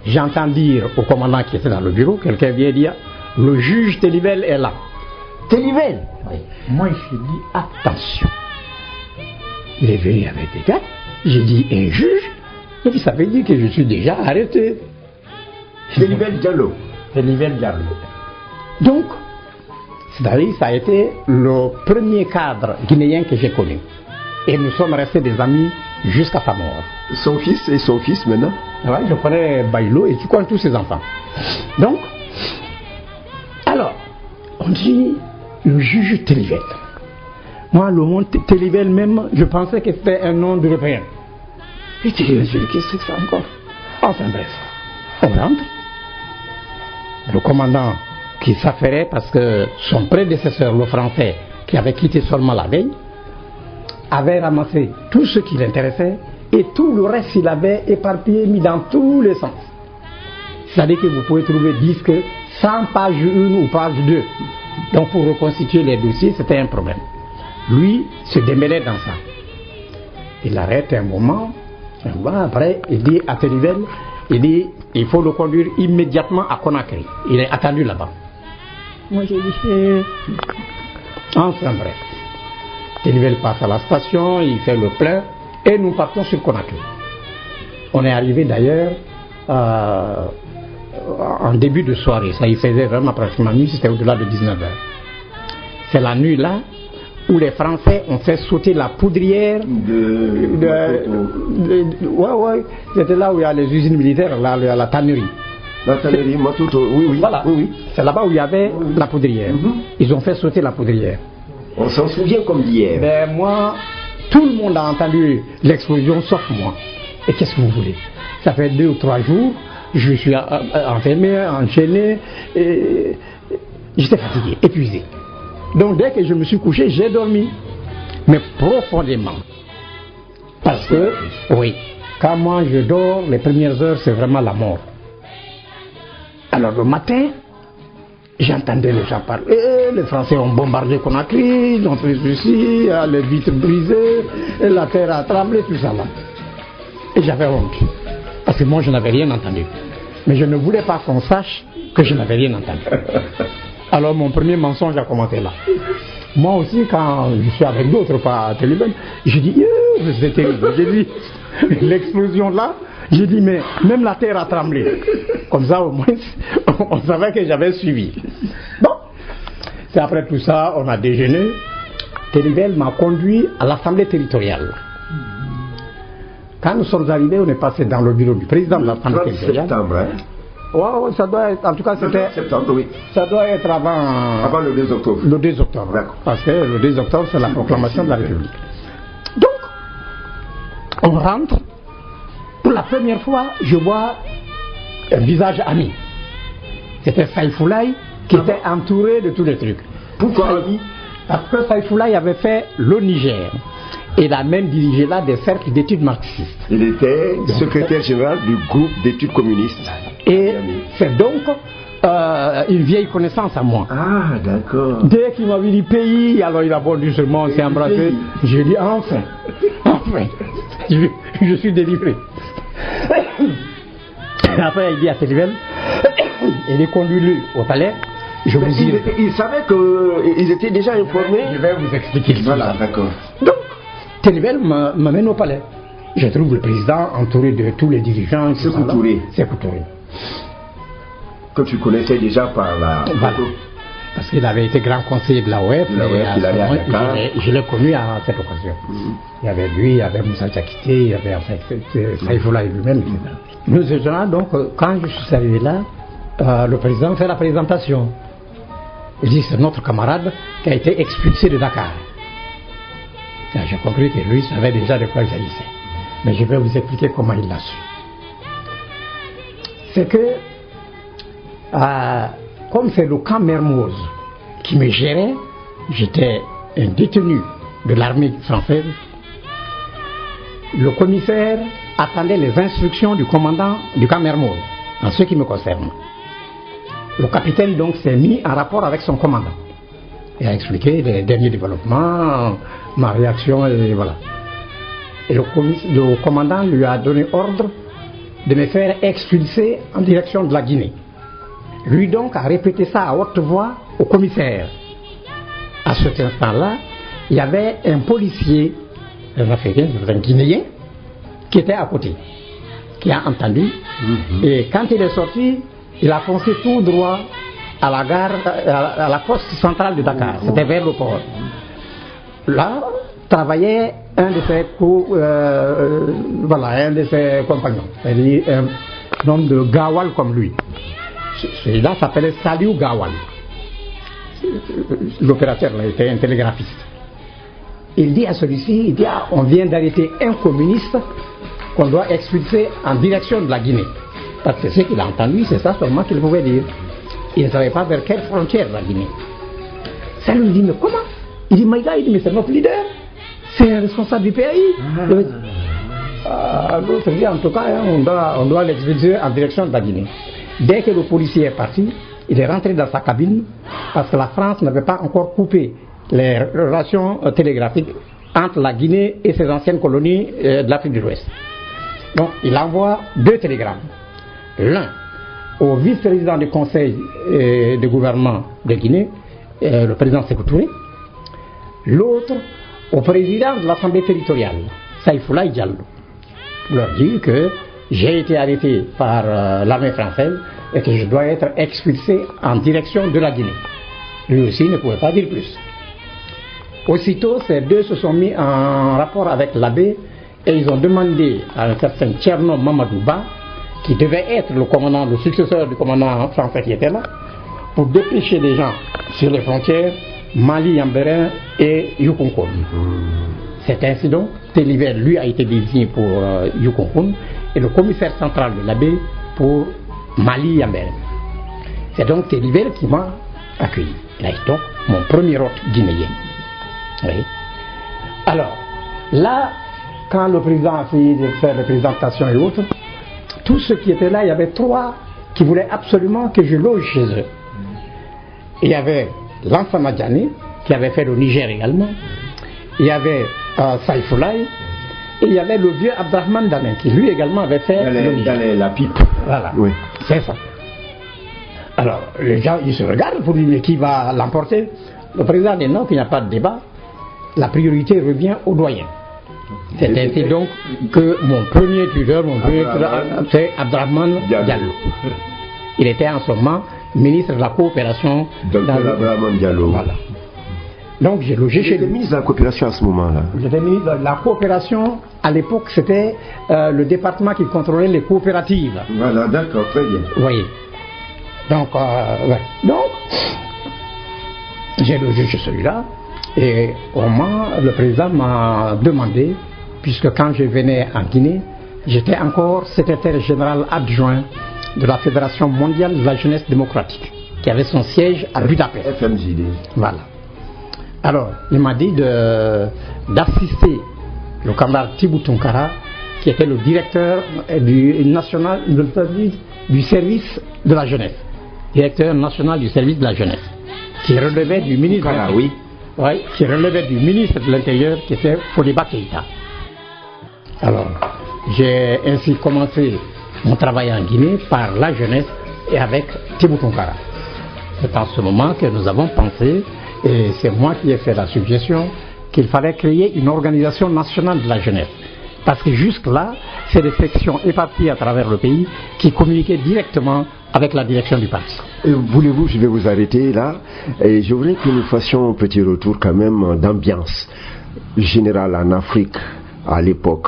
J'entends dire au commandant qui était dans le bureau, quelqu'un vient dire, le juge Télivel est là. Télivel? Oui. Moi je dis attention. Il est venu avec des gars, j'ai dit un juge, il dit ça veut dire que je suis déjà arrêté. Télivel Diallo. Télivel Diallo. Donc, c'est-à-dire ça a été le premier cadre guinéen que j'ai connu. Et nous sommes restés des amis jusqu'à sa mort. Son fils et son fils maintenant? Ouais, je connais Bailo et tu connais tous ses enfants. Donc, alors, on dit le juge Télivel. Moi, le nom Télivel même, je pensais que c'était un nom d'Européen. Et Télivel, je dis, qu'est-ce que c'est encore? Enfin bref, on rentre. Le commandant qui s'affairait parce que son prédécesseur, le français, qui avait quitté seulement la veille, avait ramassé tout ce qui l'intéressait et tout le reste il avait éparpillé, mis dans tous les sens. C'est-à-dire que vous pouvez trouver disque 100 pages 1 ou page 2. Donc pour reconstituer les dossiers, c'était un problème. Lui se démêlait dans ça. Il arrête un moment, après il dit à Télivel, il dit il faut le conduire immédiatement à Conakry. Il est attendu là-bas. Moi j'ai dit enfin bref. Télivel passe à la station, il fait le plein et nous partons sur Conakry. On est arrivé d'ailleurs en début de soirée, ça y faisait vraiment pratiquement nuit, c'était au-delà de 19h. C'est la nuit là où les Français ont fait sauter la poudrière ouais, c'était là où il y a les usines militaires, là, la tannerie. La tannerie, Matuto, oui. Voilà, oui. C'est là-bas où il y avait la poudrière. Ils ont fait sauter la poudrière. On s'en souvient comme d'hier. Ben moi, tout le monde a entendu l'explosion sauf moi. Et qu'est-ce que vous voulez? Ça fait 2 ou 3 jours, je suis enfermé, enchaîné, et j'étais fatigué, épuisé. Donc dès que je me suis couché, j'ai dormi. Mais profondément. Parce que, oui, quand moi je dors, les premières heures, c'est vraiment la mort. Alors le matin, j'entendais les gens parler, les Français ont bombardé Conakry, ils ont pris ceci, les vitres brisées, la terre a tremblé, tout ça là. Et j'avais honte, parce que moi je n'avais rien entendu. Mais je ne voulais pas qu'on sache que je n'avais rien entendu. Alors mon premier mensonge a commencé là. Moi aussi, quand je suis avec d'autres, pas à Télébène, j'ai dit, c'est terrible. J'ai dit, l'explosion là, j'ai dit, mais même la terre a tremblé. Comme ça, au moins, on savait que j'avais suivi. Bon, c'est après tout ça, on a déjeuné. Télébène m'a conduit à l'Assemblée territoriale. Quand nous sommes arrivés, on est passé dans le bureau du président de l'Assemblée territoriale. Septembre, hein? Ouais, ça doit être, en tout cas, c'était. Septembre, oui. Ça doit être avant le 2 octobre. Le 2 octobre. D'accord. Parce que le 2 octobre, c'est la proclamation de la République. Donc, on rentre. Pour la première fois, je vois un visage ami. C'était Saïfoulaye qui était entouré de tous les trucs. Pourquoi ami? Parce que Saïfoulaye avait fait le Niger. Et il a même dirigé là des cercles d'études marxistes. Il était secrétaire général du groupe d'études communistes. Et c'est donc une vieille connaissance à moi. Ah, d'accord. Dès qu'il m'a vu du pays, alors il a bondu sur moi, on s'est embrassé. J'ai dit enfin, je suis délivré. Après, il dit à Télébène, il est conduit lui au palais. Je vous dis. Il savait qu'ils étaient déjà informés. Je vais vous expliquer. Voilà, d'accord. Donc, Télébène m'amène au palais. Je trouve le président entouré de tous les dirigeants. Sékou Touré. Sékou Touré. Que tu connaissais déjà par la. Voilà. Parce qu'il avait été grand conseiller de l'AOF. Je l'ai connu à cette occasion. Il y avait lui, il y avait Moussa Diakité, il y avait Saïfoulaye lui-même, etc. Nous étions là, donc, quand je suis arrivé là, le président fait la présentation. Il dit c'est notre camarade qui a été expulsé de Dakar. J'ai compris que lui savait déjà de quoi il s'agissait. Mais je vais vous expliquer comment il l'a su. C'est que, comme c'est le camp Mermoz qui me gérait, j'étais un détenu de l'armée française, le commissaire attendait les instructions du commandant du camp Mermoz, en ce qui me concerne. Le capitaine donc s'est mis en rapport avec son commandant. Il a expliqué les derniers développements, ma réaction, et voilà. Et le commandant lui a donné ordre de me faire expulser en direction de la Guinée. Lui donc a répété ça à haute voix au commissaire. À cet instant-là, il y avait un policier, un Africain, un Guinéen, qui était à côté, qui a entendu. Et quand il est sorti, il a foncé tout droit à la gare, à la poste centrale de Dakar. C'était vers le port. Là, travaillait un de ses compagnons, c'est-à-dire un homme de Gawal comme lui. Celui-là s'appelait Saliou Gawal. L'opérateur là était un télégraphiste. Il dit à celui-ci, il dit, on vient d'arrêter un communiste qu'on doit expulser en direction de la Guinée. Parce que ce qu'il a entendu, c'est ça seulement qu'il pouvait dire. Il ne savait pas vers quelle frontière la Guinée. Ça lui dit, mais comment? Il dit, Maïga, il dit, mais c'est notre leader. C'est un responsable du pays. L'autre dit, en tout cas, on doit l'expulser en direction de la Guinée. Dès que le policier est parti, il est rentré dans sa cabine parce que la France n'avait pas encore coupé les relations télégraphiques entre la Guinée et ses anciennes colonies de l'Afrique de l'Ouest. Donc, il envoie 2 télégrammes. L'un au vice-président du conseil de gouvernement de Guinée, le président Sékou Touré. L'autre au président de l'Assemblée territoriale, Saïfoulaye Diallo, pour leur dire que j'ai été arrêté par l'armée française et que je dois être expulsé en direction de la Guinée. Lui aussi ne pouvait pas dire plus. Aussitôt, ces deux se sont mis en rapport avec l'abbé et ils ont demandé à un certain Tcherno Mamadouba, qui devait être le commandant, le successeur du commandant français qui était là, pour dépêcher les gens sur les frontières Mali, Yambérin et Yukonkon. Cet incident, Télibert, lui, a été désigné pour Yukonkon et le commissaire central de l'abbé pour Mali, Yambérin. C'est donc Télibert qui m'a accueilli. Là, c'est donc mon premier hôte guinéen. Oui. Alors, là, quand le président a fini de faire les présentations et autres, tous ceux qui étaient là, il y avait 3 qui voulaient absolument que je loge chez eux. Il y avait l'Ansama Diané, qui avait fait le Niger également. Il y avait Saïfoulaï. Et il y avait le vieux Abdrahman Danen, qui lui également avait fait le Niger. Dans la pipe. Voilà, Oui. c'est ça. Alors, les gens, ils se regardent pour dire, mais qui va l'emporter? Le président dit non, qu'il n'y a pas de débat. La priorité revient au doyen. C'est ainsi donc que mon premier tuteur, c'est Abdrahman Diallo. Il était en ce moment ministre de la coopération. Docteur Abdrahman Diallo. Voilà. Donc j'ai logé chez lui. ministre de la coopération à ce moment-là. J'étais ministre de la coopération. À l'époque, c'était le département qui contrôlait les coopératives. Voilà, d'accord, très bien. Vous voyez. Donc, ouais. Donc, j'ai logé chez celui-là. Et au moment, le président m'a demandé, puisque quand je venais en Guinée, j'étais encore secrétaire général adjoint de la Fédération mondiale de la jeunesse démocratique, qui avait son siège à Budapest. FMJD. Voilà. Alors, il m'a dit d'assister le camarade Thibou Tounkara, qui était le directeur du service de la jeunesse. Directeur national du service de la jeunesse, qui relevait du ministre. Oui. Oui, qui relevait du ministre de l'Intérieur, qui était Foliba Keïta. Alors, j'ai ainsi commencé mon travail en Guinée par la jeunesse et avec Thibou Tounkara. C'est en ce moment que nous avons pensé, et c'est moi qui ai fait la suggestion, qu'il fallait créer une organisation nationale de la jeunesse. Parce que jusque-là, c'est des sections éparpillées à travers le pays qui communiquaient directement avec la direction du parti. Voulez-vous, je vais vous arrêter là, et je voulais que nous fassions un petit retour quand même d'ambiance générale en Afrique à l'époque.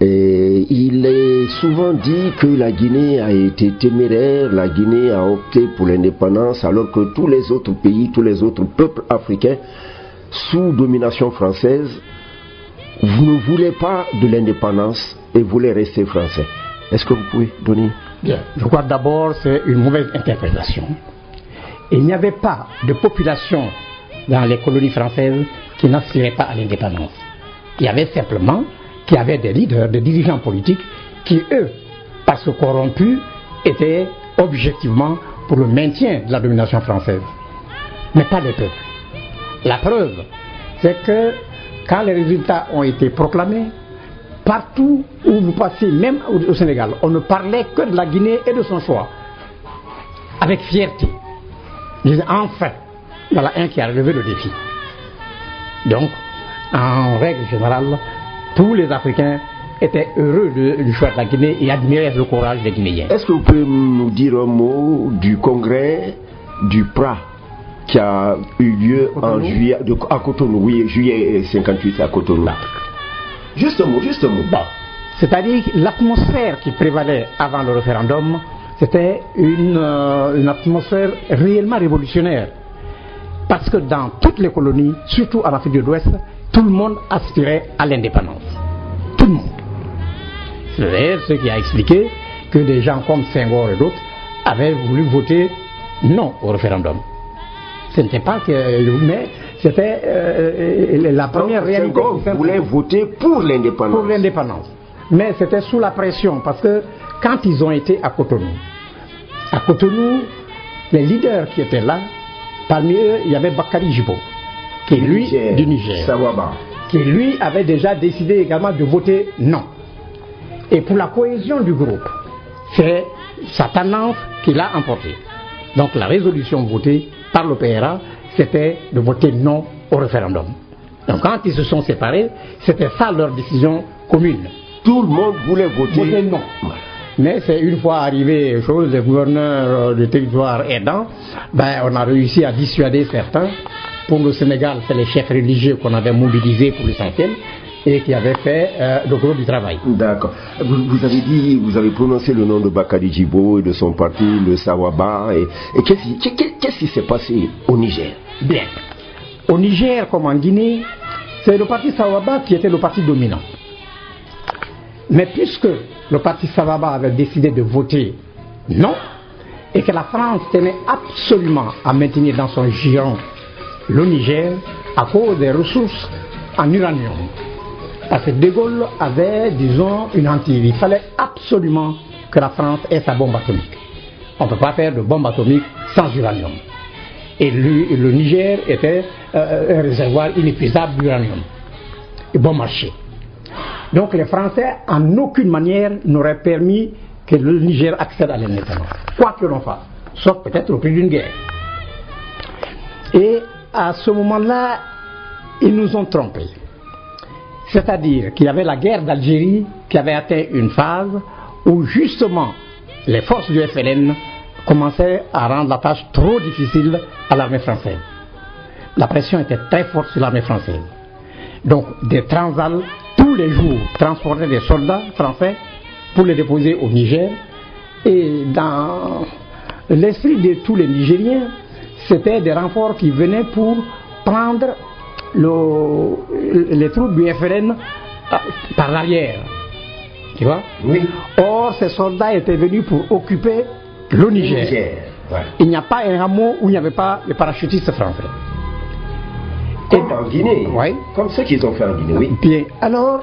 Et il est souvent dit que la Guinée a été téméraire, la Guinée a opté pour l'indépendance, alors que tous les autres pays, tous les autres peuples africains, sous domination française, vous ne voulez pas de l'indépendance et voulez rester français. Est-ce que vous pouvez donner? Bien, je crois d'abord c'est une mauvaise interprétation. Il n'y avait pas de population dans les colonies françaises qui n'aspiraient pas à l'indépendance. Il y avait simplement qu'il y avait des leaders, des dirigeants politiques qui, eux, parce que corrompus, étaient objectivement pour le maintien de la domination française. Mais pas les peuples. La preuve, c'est que quand les résultats ont été proclamés, partout où vous passez, même au Sénégal, on ne parlait que de la Guinée et de son choix. Avec fierté. Je disais, enfin, voilà un qui a relevé le défi. Donc, en règle générale, tous les Africains étaient heureux du choix de la Guinée et admiraient le courage des Guinéens. Est-ce que vous pouvez nous dire un mot du congrès du PRA qui a eu lieu en juillet, à Cotonou, oui, juillet 58 à Cotonou. Juste un mot. Bon. C'est-à-dire l'atmosphère qui prévalait avant le référendum, c'était une atmosphère réellement révolutionnaire. Parce que dans toutes les colonies, surtout en Afrique de l'Ouest, tout le monde aspirait à l'indépendance. Tout le monde. C'est d'ailleurs ce qui a expliqué que des gens comme Senghor et d'autres avaient voulu voter non au référendum. Ce n'était pas que... mais c'était la première réalité. Senghor voulait voter pour l'indépendance. Pour l'indépendance. Mais c'était sous la pression, parce que quand ils ont été à Cotonou, les leaders qui étaient là, parmi eux, il y avait Bakary Djibo, qui lui, du Niger, Sawaba, qui lui avait déjà décidé également de voter non. Et pour la cohésion du groupe, c'est sa tendance qui l'a emporté. Donc la résolution votée par le PRA, c'était de voter non au référendum. Donc quand ils se sont séparés, c'était ça leur décision commune. Tout le monde voulait voter non. Mais c'est une fois arrivé aux choses, les gouverneurs du territoire aidant, on a réussi à dissuader certains. Pour le Sénégal, c'est les chefs religieux qu'on avait mobilisés pour l'essentiel et qui avaient fait le gros du travail. D'accord. Vous avez prononcé le nom de Bakary Djibo et de son parti, le Sawaba. Et qu'est-ce qui s'est passé au Niger? Bien. Au Niger, comme en Guinée, c'est le parti Sawaba qui était le parti dominant. Mais puisque le parti Sawaba avait décidé de voter non, et que la France tenait absolument à maintenir dans son giron le Niger à cause des ressources en uranium. Parce que De Gaulle avait, disons, une hantise. Il fallait absolument que la France ait sa bombe atomique. on ne peut pas faire de bombe atomique sans uranium. Et le Niger était un réservoir inépuisable d'uranium. Et bon marché. Donc les Français, en aucune manière, n'auraient permis que le Niger accède à l'indépendance. Quoi que l'on fasse. Sauf peut-être au prix d'une guerre. Et à ce moment-là, ils nous ont trompés. C'est-à-dire qu'il y avait la guerre d'Algérie qui avait atteint une phase où justement les forces du FLN commençaient à rendre la tâche trop difficile à l'armée française. La pression était très forte sur l'armée française. Donc des transals, tous les jours, transportaient des soldats français pour les déposer au Niger. Et dans l'esprit de tous les Nigériens, c'était des renforts qui venaient pour prendre les troupes du FLN par l'arrière. Tu vois? Oui. Or, ces soldats étaient venus pour occuper le Niger. Ouais. Il n'y a pas un hameau où il n'y avait pas de parachutistes français. Comme en Guinée. Oui. Comme ce qu'ils ont fait en Guinée, oui. Bien. Alors,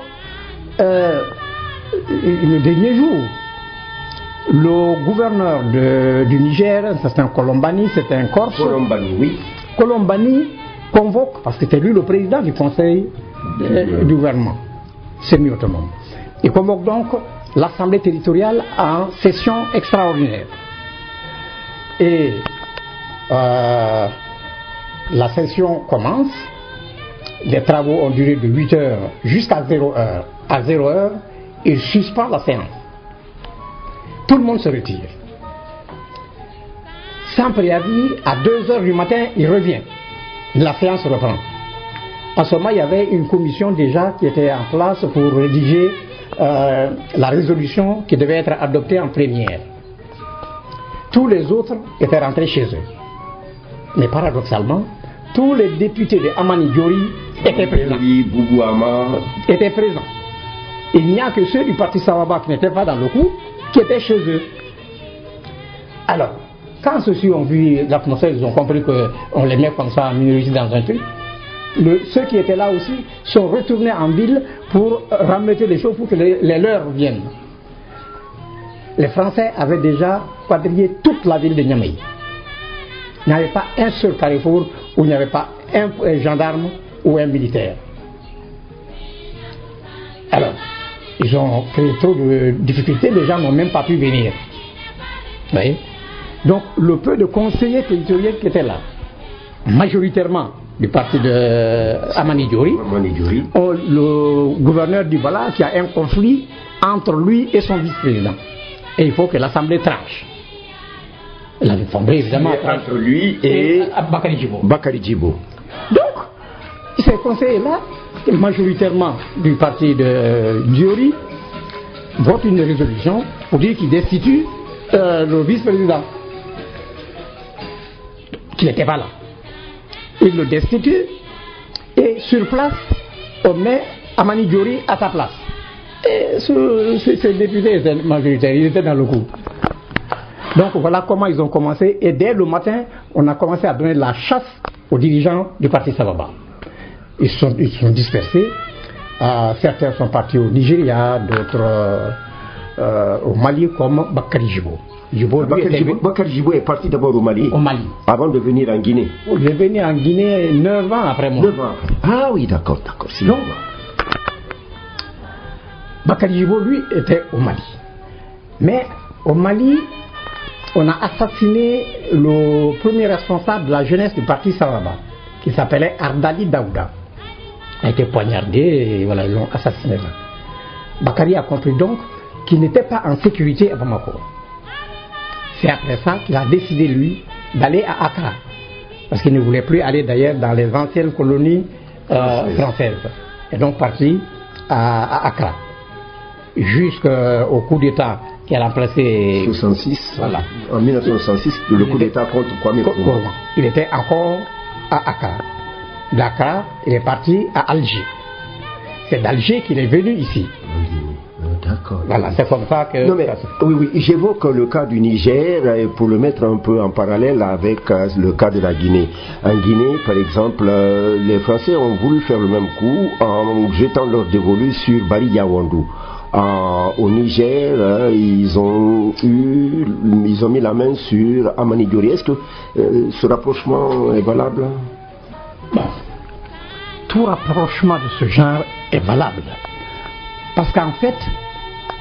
le dernier jour, le gouverneur du Niger, c'est un Colombani, c'est un Corse. Colombani, oui. Colombani convoque, parce que c'était lui le président du conseil du gouvernement semi-autonome. Il convoque donc l'Assemblée territoriale en session extraordinaire. Et la session commence, les travaux ont duré de 8 heures jusqu'à 0 heure. À 0 heure, il suspend la séance. Tout le monde se retire. Sans préavis, à 2 heures du matin, il revient. La séance reprend. En ce moment, il y avait une commission déjà qui était en place pour rédiger la résolution qui devait être adoptée en première. Tous les autres étaient rentrés chez eux. Mais paradoxalement, tous les députés de Amani Diori étaient présents. Étaient présents. Il n'y a que ceux du parti Sawaba qui n'étaient pas dans le coup, qui étaient chez eux. Alors, quand ceux-ci ont vu l'atmosphère, ils ont compris qu'on les met comme ça en minorité dans un truc. Ceux qui étaient là aussi sont retournés en ville pour remettre les choses pour que les leurs viennent. Les Français avaient déjà quadrillé toute la ville de Niamey. Il n'y avait pas un seul carrefour où il n'y avait pas un gendarme ou un militaire. Alors, ils ont créé trop de difficultés, les gens n'ont même pas pu venir. Vous voyez? Donc, le peu de conseillers territoriaux qui étaient là, majoritairement du parti de Amani Diori, le gouverneur du Bala qui a un conflit entre lui et son vice-président. Et il faut que l'Assemblée tranche. L'Assemblée, évidemment, entre lui et Bakari Djibo. Donc, ces conseillers-là, majoritairement du parti de Diori, votent une résolution pour dire qu'il destitue le vice-président, qui n'était pas là. Il le destitue et sur place, on met Amani Diori à sa place. Et ces députés étaient majoritaires, ils étaient dans le coup. Donc voilà comment ils ont commencé. Et dès le matin, on a commencé à donner la chasse aux dirigeants du parti Sawaba. Ils sont dispersés. Certains sont partis au Nigeria, d'autres au Mali, comme Bakari Djibo. Bakari Djibo est parti d'abord au Mali. Avant de venir en Guinée. Il est venu en Guinée 9 ans après moi. 9 ans après. Ah oui, d'accord. Donc, Bakari Djibo, lui, était au Mali. Mais au Mali, on a assassiné le premier responsable de la jeunesse du parti Sawaba, qui s'appelait Ardali Daouda. Il a été poignardé et voilà, ils l'ont assassiné là. Bakari a compris donc qu'il n'était pas en sécurité à Bamako. C'est après ça qu'il a décidé, lui, d'aller à Accra. Parce qu'il ne voulait plus aller d'ailleurs dans les anciennes colonies françaises. Et donc parti à Accra. Jusqu'au coup d'État qui a remplacé... 66, voilà. En 1966, le coup d'État contre Kwame Nkrumah. Il était encore à Accra. D'Accra, il est parti à Alger. C'est d'Alger qu'il est venu ici. D'accord. Voilà, c'est comme ça que... Non mais, oui, j'évoque le cas du Niger pour le mettre un peu en parallèle avec le cas de la Guinée. En Guinée, par exemple, les Français ont voulu faire le même coup en jetant leur dévolu sur Bari Yaoundou. au Niger, ils ont mis la main sur Amani Diori. Est-ce que ce rapprochement est valable? Bon. Tout rapprochement de ce genre est valable. Parce qu'en fait,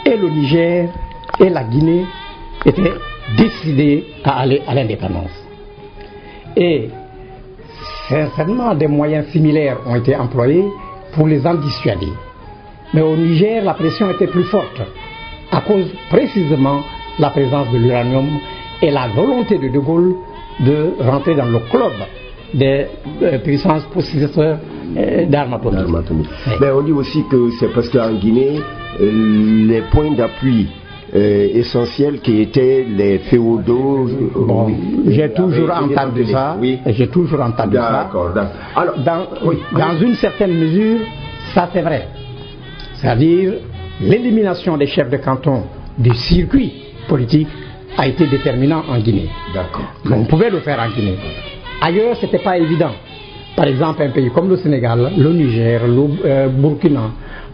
et le Niger et la Guinée étaient décidés à aller à l'indépendance. Et certainement des moyens similaires ont été employés pour les en dissuader. Mais au Niger, la pression était plus forte à cause précisément de la présence de l'uranium et la volonté de De Gaulle de rentrer dans le club des puissances possesseurs d'armes atomiques. Mais on dit aussi que c'est parce qu'en Guinée, les points d'appui essentiels qui étaient les féodaux. Bon, j'ai toujours entendu ça. Oui. J'ai toujours entendu ça. Alors, dans une certaine mesure, ça c'est vrai. C'est-à-dire, l'élimination des chefs de canton du circuit politique a été déterminant en Guinée. D'accord. On pouvait le faire en Guinée. Ailleurs, ce n'était pas évident. Par exemple, un pays comme le Sénégal, le Niger, le Burkina,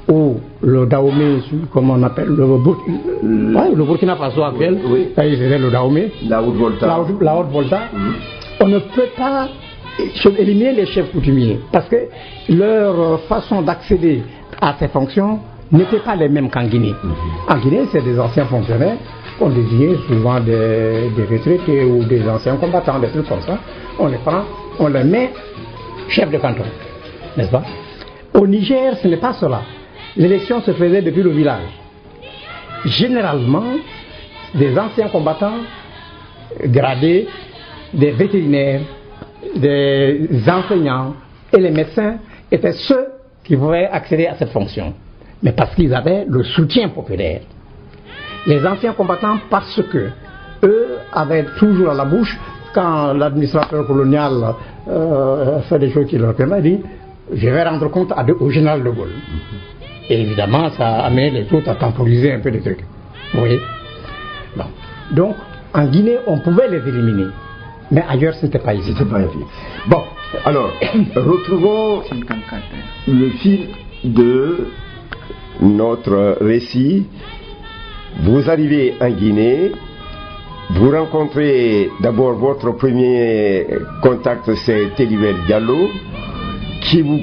ou le Dahomey, comme on appelle, le Burkina Faso actuel, c'était le Dahomey, la Haute-Volta. On ne peut pas éliminer les chefs coutumiers parce que leur façon d'accéder à ces fonctions n'était pas les mêmes qu'en Guinée. En Guinée, c'est des anciens fonctionnaires qu'on désignait souvent des retraités ou des anciens combattants, des trucs comme ça. On les prend, on les met chef de canton, n'est-ce pas? Au Niger, ce n'est pas cela. L'élection se faisait depuis le village. Généralement, des anciens combattants gradés, des vétérinaires, des enseignants et les médecins étaient ceux qui pouvaient accéder à cette fonction. Mais parce qu'ils avaient le soutien populaire. Les anciens combattants, parce que eux avaient toujours à la bouche, quand l'administrateur colonial fait des choses qui leur permettent, dit je vais rendre compte au général de Gaulle. Et évidemment, ça a amené les autres à temporiser un peu les trucs. Vous voyez? Bon. Donc, en Guinée, on pouvait les éliminer. Mais ailleurs, ce n'était pas évident. Bon, alors, retrouvons le fil de notre récit. Vous arrivez en Guinée, vous rencontrez d'abord votre premier contact, c'est Télibel Diallo, qui vous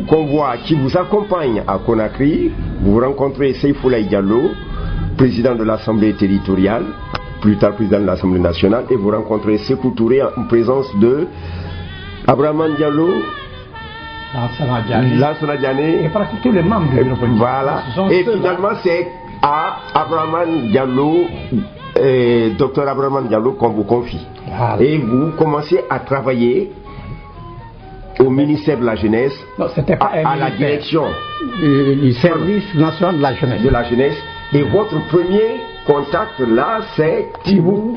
convoie, qui vous accompagne à Conakry. Vous rencontrez Seyfoulaye Diallo, président de l'Assemblée territoriale, plus tard président de l'Assemblée nationale, et vous rencontrez Sékou Touré en présence de Abraman Diallo, Lansana Diané, et presque tous les membres du bureau politique. Voilà. Et finalement, c'est à Abraman Diallo, Dr Abraman Diallo, qu'on vous confie. Voilà. Et vous commencez à travailler au ministère de la Jeunesse, non, c'était pas à la direction du service national de la jeunesse. Et votre premier contact là, c'est Tibou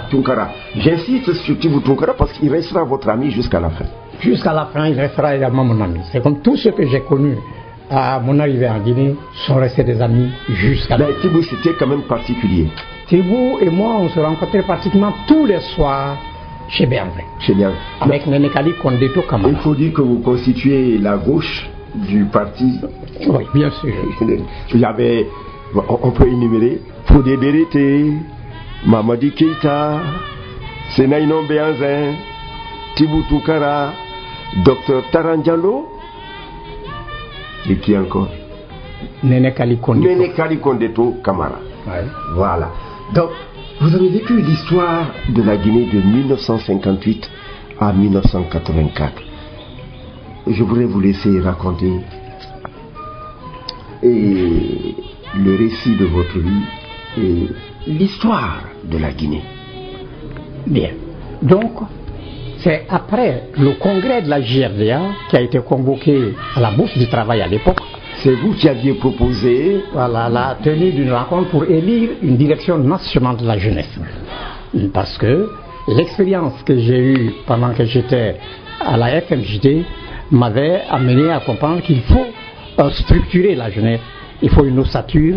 Tunkara. J'insiste sur Tibou Tunkara parce qu'il restera votre ami jusqu'à la fin. Jusqu'à la fin, il restera également mon ami. C'est comme tous ceux que j'ai connus à mon arrivée en Guinée sont restés des amis jusqu'à la fin. Mais Tibou, c'était quand même particulier. Tibou et moi, on se rencontrait pratiquement tous les soirs chez Bienvenu. Avec Néné Kali Kondéto Kamara. Il faut dire que vous constituez la gauche du parti. Oui, bien sûr. Il y avait, on peut énumérer, Fodé Berete, Mamadi Keita, Senaïnon Béanzin, Tibou Tunkara, Dr Taran Diallo, et qui encore? Néné Kali Kondéto Kamara. Ouais. Voilà. Donc, vous avez vécu l'histoire de la Guinée de 1958 à 1984. Je voudrais vous laisser raconter le récit de votre vie et l'histoire de la Guinée. Bien. Donc, c'est après le congrès de la JRDA qui a été convoqué à la Bourse du Travail à l'époque. C'est vous qui aviez proposé la tenue d'une rencontre pour élire une direction nationale de la jeunesse. Parce que l'expérience que j'ai eue pendant que j'étais à la FMJD m'avait amené à comprendre qu'il faut structurer la jeunesse. Il faut une ossature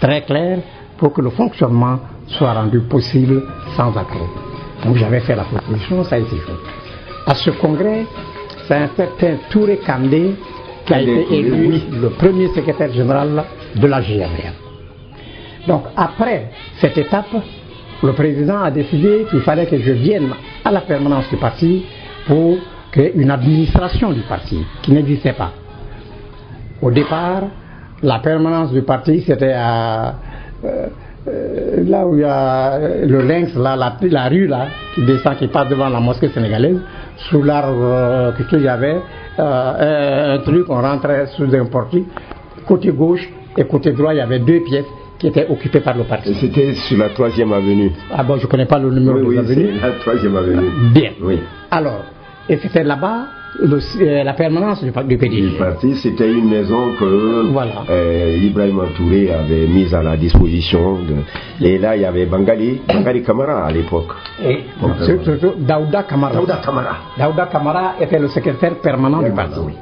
très claire pour que le fonctionnement soit rendu possible sans accroc. Donc j'avais fait la proposition, ça a été fait. À ce congrès, c'est un certain Touré Kandé qui a été élu le premier secrétaire général de la GRDR. Donc après cette étape, le président a décidé qu'il fallait que je vienne à la permanence du parti pour créer une administration du parti qui n'existait pas. Au départ, la permanence du parti, c'était à là où il y a le lynx, là, la rue là, qui descend, qui passe devant la mosquée sénégalaise. Sous l'arbre il y avait un truc, on rentrait sous un portique. Côté gauche et côté droit, il y avait 2 pièces qui étaient occupées par le parti. C'était sur la 3e avenue. Ah bon, je ne connais pas le numéro de l'avenue. La 3e avenue. Bien. Oui. Alors, et c'était là-bas la permanence du PDG. Le parti, c'était une maison que voilà. Ibrahim Touré avait mise à la disposition. Et là, il y avait Bangali Kamara à l'époque. Et surtout Daouda Kamara. Daouda Kamara était le secrétaire permanent du parti. Oui.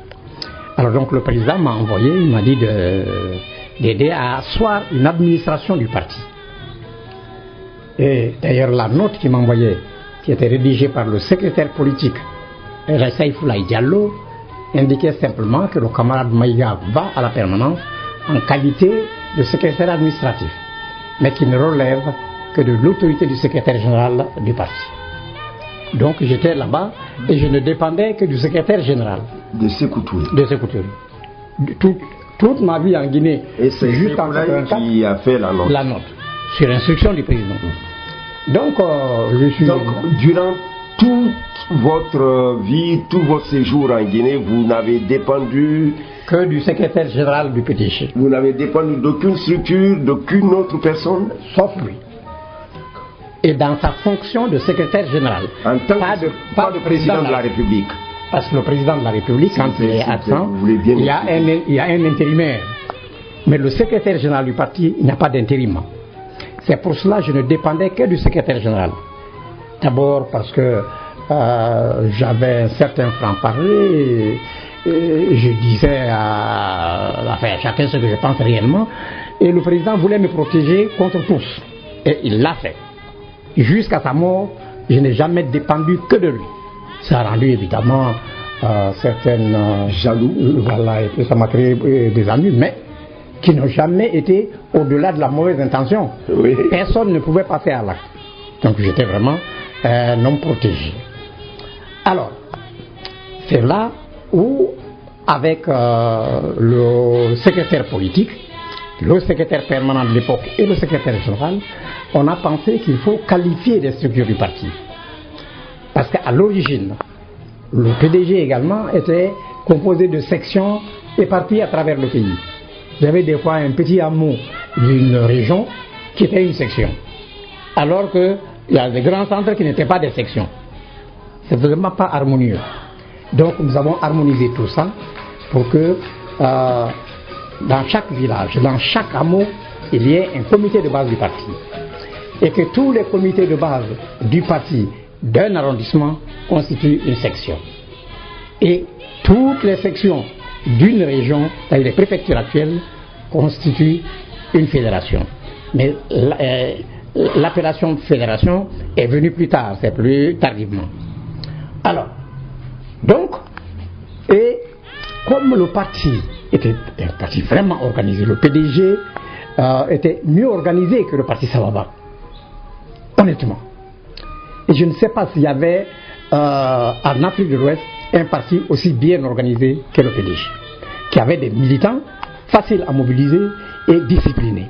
Alors donc le président m'a envoyé, il m'a dit d'aider à asseoir une administration du parti. Et d'ailleurs la note qu'il m'a envoyée, qui était rédigée par le secrétaire politique Saïfoulaye Diallo, indiquait simplement que le camarade Maïga va à la permanence en qualité de secrétaire administratif, mais qui ne relève que de l'autorité du secrétaire général du parti. Donc j'étais là-bas et je ne dépendais que du secrétaire général. De Sékou Touré. Toute ma vie en Guinée. Et c'est Saïfoulaye qui a fait la note. La note, sur instruction du président. Donc, je suis... Donc, durant toute votre vie, tout votre séjour en Guinée, vous n'avez dépendu que du secrétaire général du PDG. Vous n'avez dépendu d'aucune structure, d'aucune autre personne, sauf lui. Et dans sa fonction de secrétaire général. En tant pas de président de la République. Parce que le président de la République, quand il est absent, il y a un intérimaire. Mais le secrétaire général du parti, il n'y a pas d'intérim. C'est pour cela que je ne dépendais que du secrétaire général. D'abord parce que j'avais un certain franc-parler, je disais à chacun ce que je pense réellement, et le président voulait me protéger contre tous. Et il l'a fait. Jusqu'à sa mort, je n'ai jamais dépendu que de lui. Ça a rendu évidemment certaines jaloux, voilà, et puis ça m'a créé des amis, mais qui n'ont jamais été au-delà de la mauvaise intention. Oui. Personne ne pouvait passer à l'acte. Donc j'étais vraiment un homme protégé. Alors, c'est là où, avec le secrétaire politique, le secrétaire permanent de l'époque et le secrétaire général, on a pensé qu'il faut qualifier les structures du parti. Parce qu'à l'origine, le PDG également était composé de sections éparpillées à travers le pays. Il y avait des fois un petit hameau d'une région qui était une section. Alors qu'il y a des grands centres qui n'étaient pas des sections. C'est vraiment pas harmonieux. Donc nous avons harmonisé tout ça pour que dans chaque village, dans chaque hameau, il y ait un comité de base du parti. Et que tous les comités de base du parti d'un arrondissement constituent une section. Et toutes les sections d'une région, c'est-à-dire les préfectures actuelles, constituent une fédération. Mais l'appellation fédération est venue plus tard, c'est plus tardivement. Alors, donc, et comme le parti était un parti vraiment organisé, le PDG était mieux organisé que le parti Sawaba, honnêtement. Et je ne sais pas s'il y avait en Afrique de l'Ouest un parti aussi bien organisé que le PDG, qui avait des militants faciles à mobiliser et disciplinés.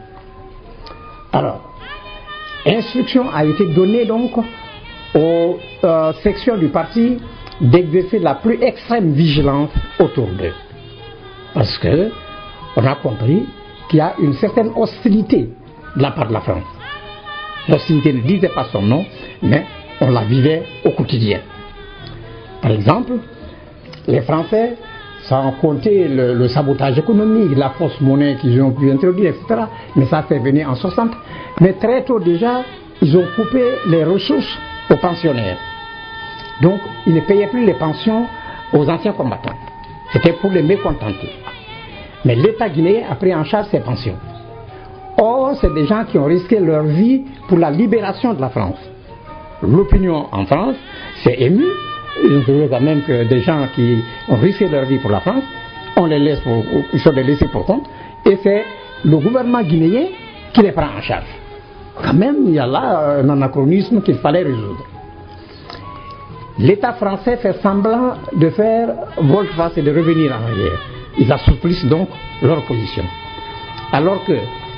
Alors, instruction a été donnée donc aux sections du parti d'exercer la plus extrême vigilance autour d'eux. Parce que on a compris qu'il y a une certaine hostilité de la part de la France. L'hostilité ne disait pas son nom, mais on la vivait au quotidien. Par exemple, les Français, sans compter le sabotage économique, la fausse monnaie qu'ils ont pu introduire, etc., mais ça c'est venu en 60. Mais très tôt déjà, ils ont coupé les ressources aux pensionnaires. Donc, ils ne payaient plus les pensions aux anciens combattants. C'était pour les mécontenter. Mais l'État guinéen a pris en charge ces pensions. Or, c'est des gens qui ont risqué leur vie pour la libération de la France. L'opinion en France s'est émue. Ils ont trouvé quand même que des gens qui ont risqué leur vie pour la France on les laisse ils sont des laissés pour compte, et c'est le gouvernement guinéen qui les prend en charge. Quand même, il y a là un anachronisme qu'il fallait résoudre. L'État français fait semblant de faire volte-face et de revenir en arrière. Ils assouplissent donc leur position. Alors que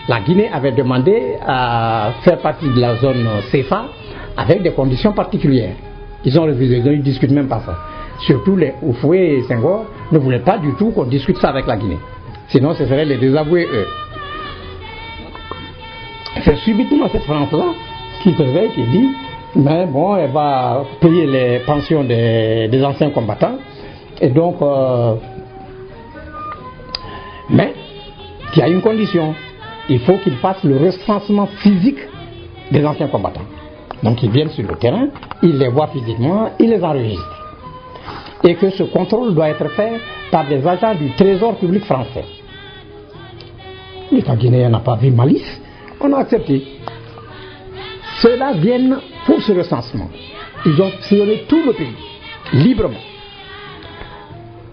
la Guinée avait demandé à faire partie de la zone CFA avec des conditions particulières. Ils ont refusé, ils ne discutent même pas ça. Surtout les Houphouët et Senghor ne voulaient pas du tout qu'on discute ça avec la Guinée. Sinon, ce serait les désavouer eux. C'est subitement cette France-là qui se réveille, qui dit mais bon, elle va payer les pensions des anciens combattants, et donc mais il y a une condition, il faut qu'ils fassent le recensement physique des anciens combattants. Donc ils viennent sur le terrain, ils les voient physiquement, ils les enregistrent, et que ce contrôle doit être fait par des agents du Trésor public français. L'État guinéen n'a pas vu malice, on a accepté. Ceux-là viennent pour ce recensement. Ils ont sillonné tout le pays, librement.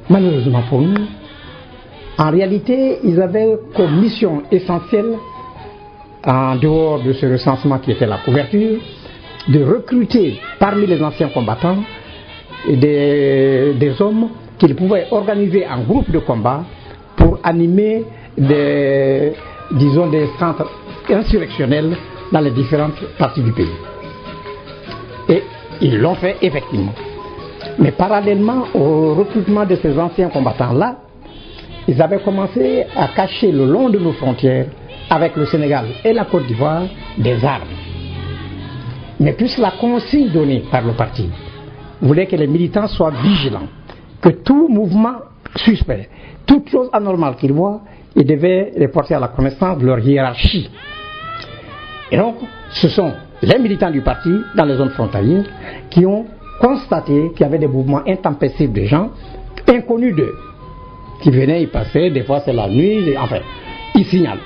Malheureusement pour nous, en réalité, ils avaient comme mission essentielle, en dehors de ce recensement qui était la couverture, de recruter parmi les anciens combattants des hommes qu'ils pouvaient organiser en groupe de combat pour animer des centres insurrectionnels dans les différentes parties du pays. Et ils l'ont fait effectivement. Mais parallèlement au recrutement de ces anciens combattants-là, ils avaient commencé à cacher le long de nos frontières, avec le Sénégal et la Côte d'Ivoire, des armes. Mais puisque la consigne donnée par le parti voulait que les militants soient vigilants, que tout mouvement suspect, toute chose anormale qu'ils voient, ils devaient les porter à la connaissance de leur hiérarchie. Et donc, ce sont les militants du parti, dans les zones frontalières, qui ont constaté qu'il y avait des mouvements intempestifs de gens, inconnus d'eux, qui venaient y passer, des fois c'est la nuit, enfin, ils signalent.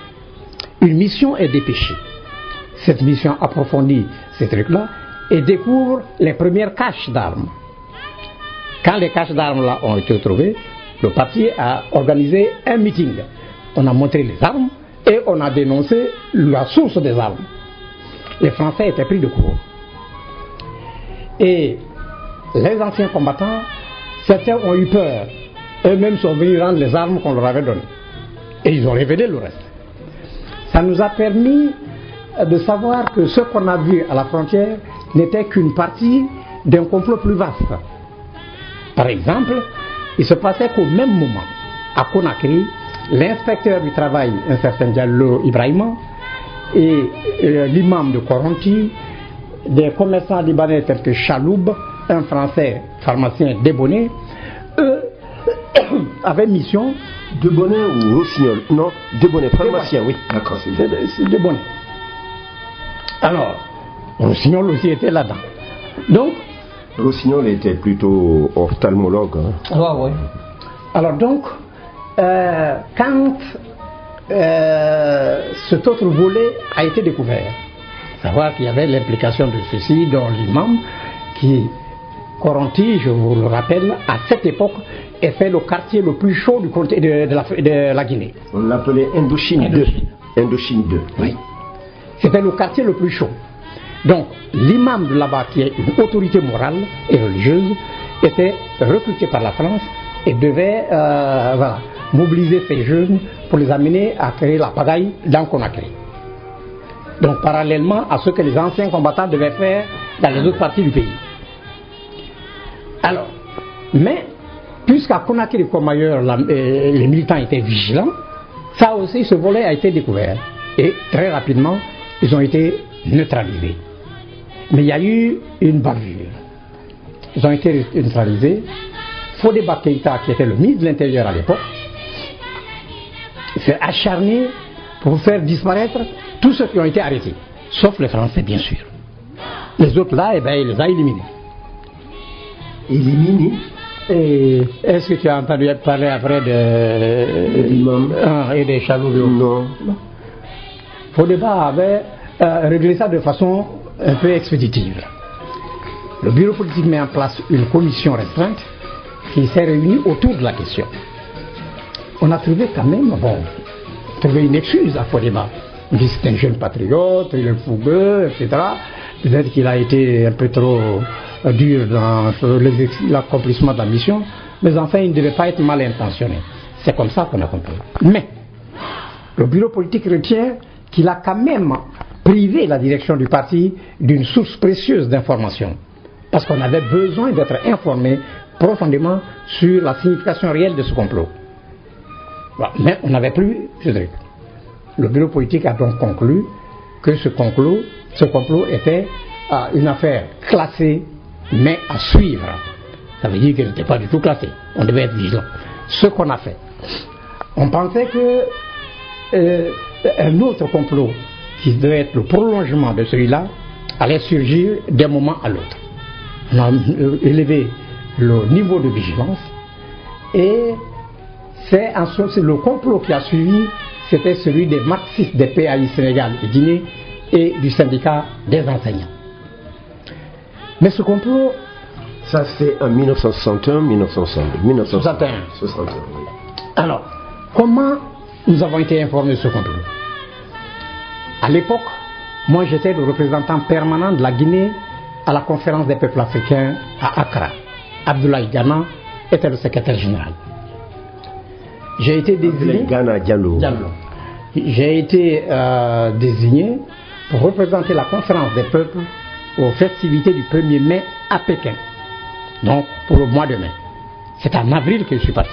Une mission est dépêchée. Cette mission approfondit ces trucs-là et découvre les premières caches d'armes. Quand les caches d'armes-là ont été trouvées, le parti a organisé un meeting. On a montré les armes et on a dénoncé la source des armes. Les Français étaient pris de court. Et les anciens combattants, certains ont eu peur. Eux-mêmes sont venus rendre les armes qu'on leur avait données. Et ils ont révélé le reste. Ça nous a permis de savoir que ce qu'on a vu à la frontière n'était qu'une partie d'un complot plus vaste. Par exemple, il se passait qu'au même moment, à Conakry, l'inspecteur du travail, un certain Diallo Ibrahima, et l'imam de Koronti, des commerçants libanais tels que Chaloub, un français pharmacien Debonnet, eux avaient mission. Debonnet ou Rossignol? Non, Debonnet, pharmacien, oui. D'accord, c'est Debonnet. Alors, Rossignol aussi était là-dedans. Donc, Rossignol était plutôt ophtalmologue. Hein. Ouais. Alors donc, quand cet autre volet a été découvert, savoir qu'il y avait l'implication de ceci dans l'imam qui, Koronti, je vous le rappelle, à cette époque, est fait le quartier le plus chaud de la Guinée. On l'appelait Indochine 2. Indochine 2. Oui. C'était le quartier le plus chaud. Donc, l'imam de là-bas, qui est une autorité morale et religieuse, était recruté par la France et devait mobiliser ces jeunes pour les amener à créer la pagaille dans Conakry. Donc, parallèlement à ce que les anciens combattants devaient faire dans les autres parties du pays. Alors, mais, puisqu'à Conakry comme ailleurs, les militants étaient vigilants, ça aussi, ce volet a été découvert. Et très rapidement, ils ont été neutralisés. Mais il y a eu une bavure. Ils ont été neutralisés. Fodéba Keïta, qui était le ministre de l'Intérieur à l'époque, s'est acharné pour faire disparaître tous ceux qui ont été arrêtés, sauf les Français, bien sûr. Les autres là, il les a éliminés. Éliminés? Et est-ce que tu as entendu parler après de l'imam et des Chaloubio? Non. Fodéba avait réglé ça de façon un peu expéditive. Le bureau politique met en place une commission restreinte qui s'est réunie autour de la question. on a trouvé quand même, trouvé une excuse à Fodéba. On dit c'est un jeune patriote, il est fougueux, etc. Peut-être qu'il a été un peu trop dur dans l'accomplissement de la mission, mais enfin il ne devait pas être mal intentionné. C'est comme ça qu'on a compris. Mais le bureau politique retient qu'il a quand même privé la direction du parti d'une source précieuse d'informations, parce qu'on avait besoin d'être informé profondément sur la signification réelle de ce complot. Voilà. Mais on n'avait plus ce truc. Le bureau politique a donc conclu que ce complot était une affaire classée, mais à suivre. Ça veut dire qu'elle n'était pas du tout classée. On devait être vigilant. Ce qu'on a fait, on pensait que un autre complot, qui devait être le prolongement de celui-là, allait surgir d'un moment à l'autre. On a élevé le niveau de vigilance et c'est le complot qui a suivi, c'était celui des marxistes des PAI Sénégal et Guinée et du syndicat des enseignants. Mais ce complot... Ça c'est en 1961, 1961. Alors, comment nous avons été informés de ce complot? À l'époque, moi j'étais le représentant permanent de la Guinée à la conférence des peuples africains à Accra. Abdoulaye Ghana était le secrétaire général. J'ai été désigné. J'ai été désigné pour représenter la conférence des peuples aux festivités du 1er mai à Pékin. Donc pour le mois de mai. C'est en avril que je suis parti.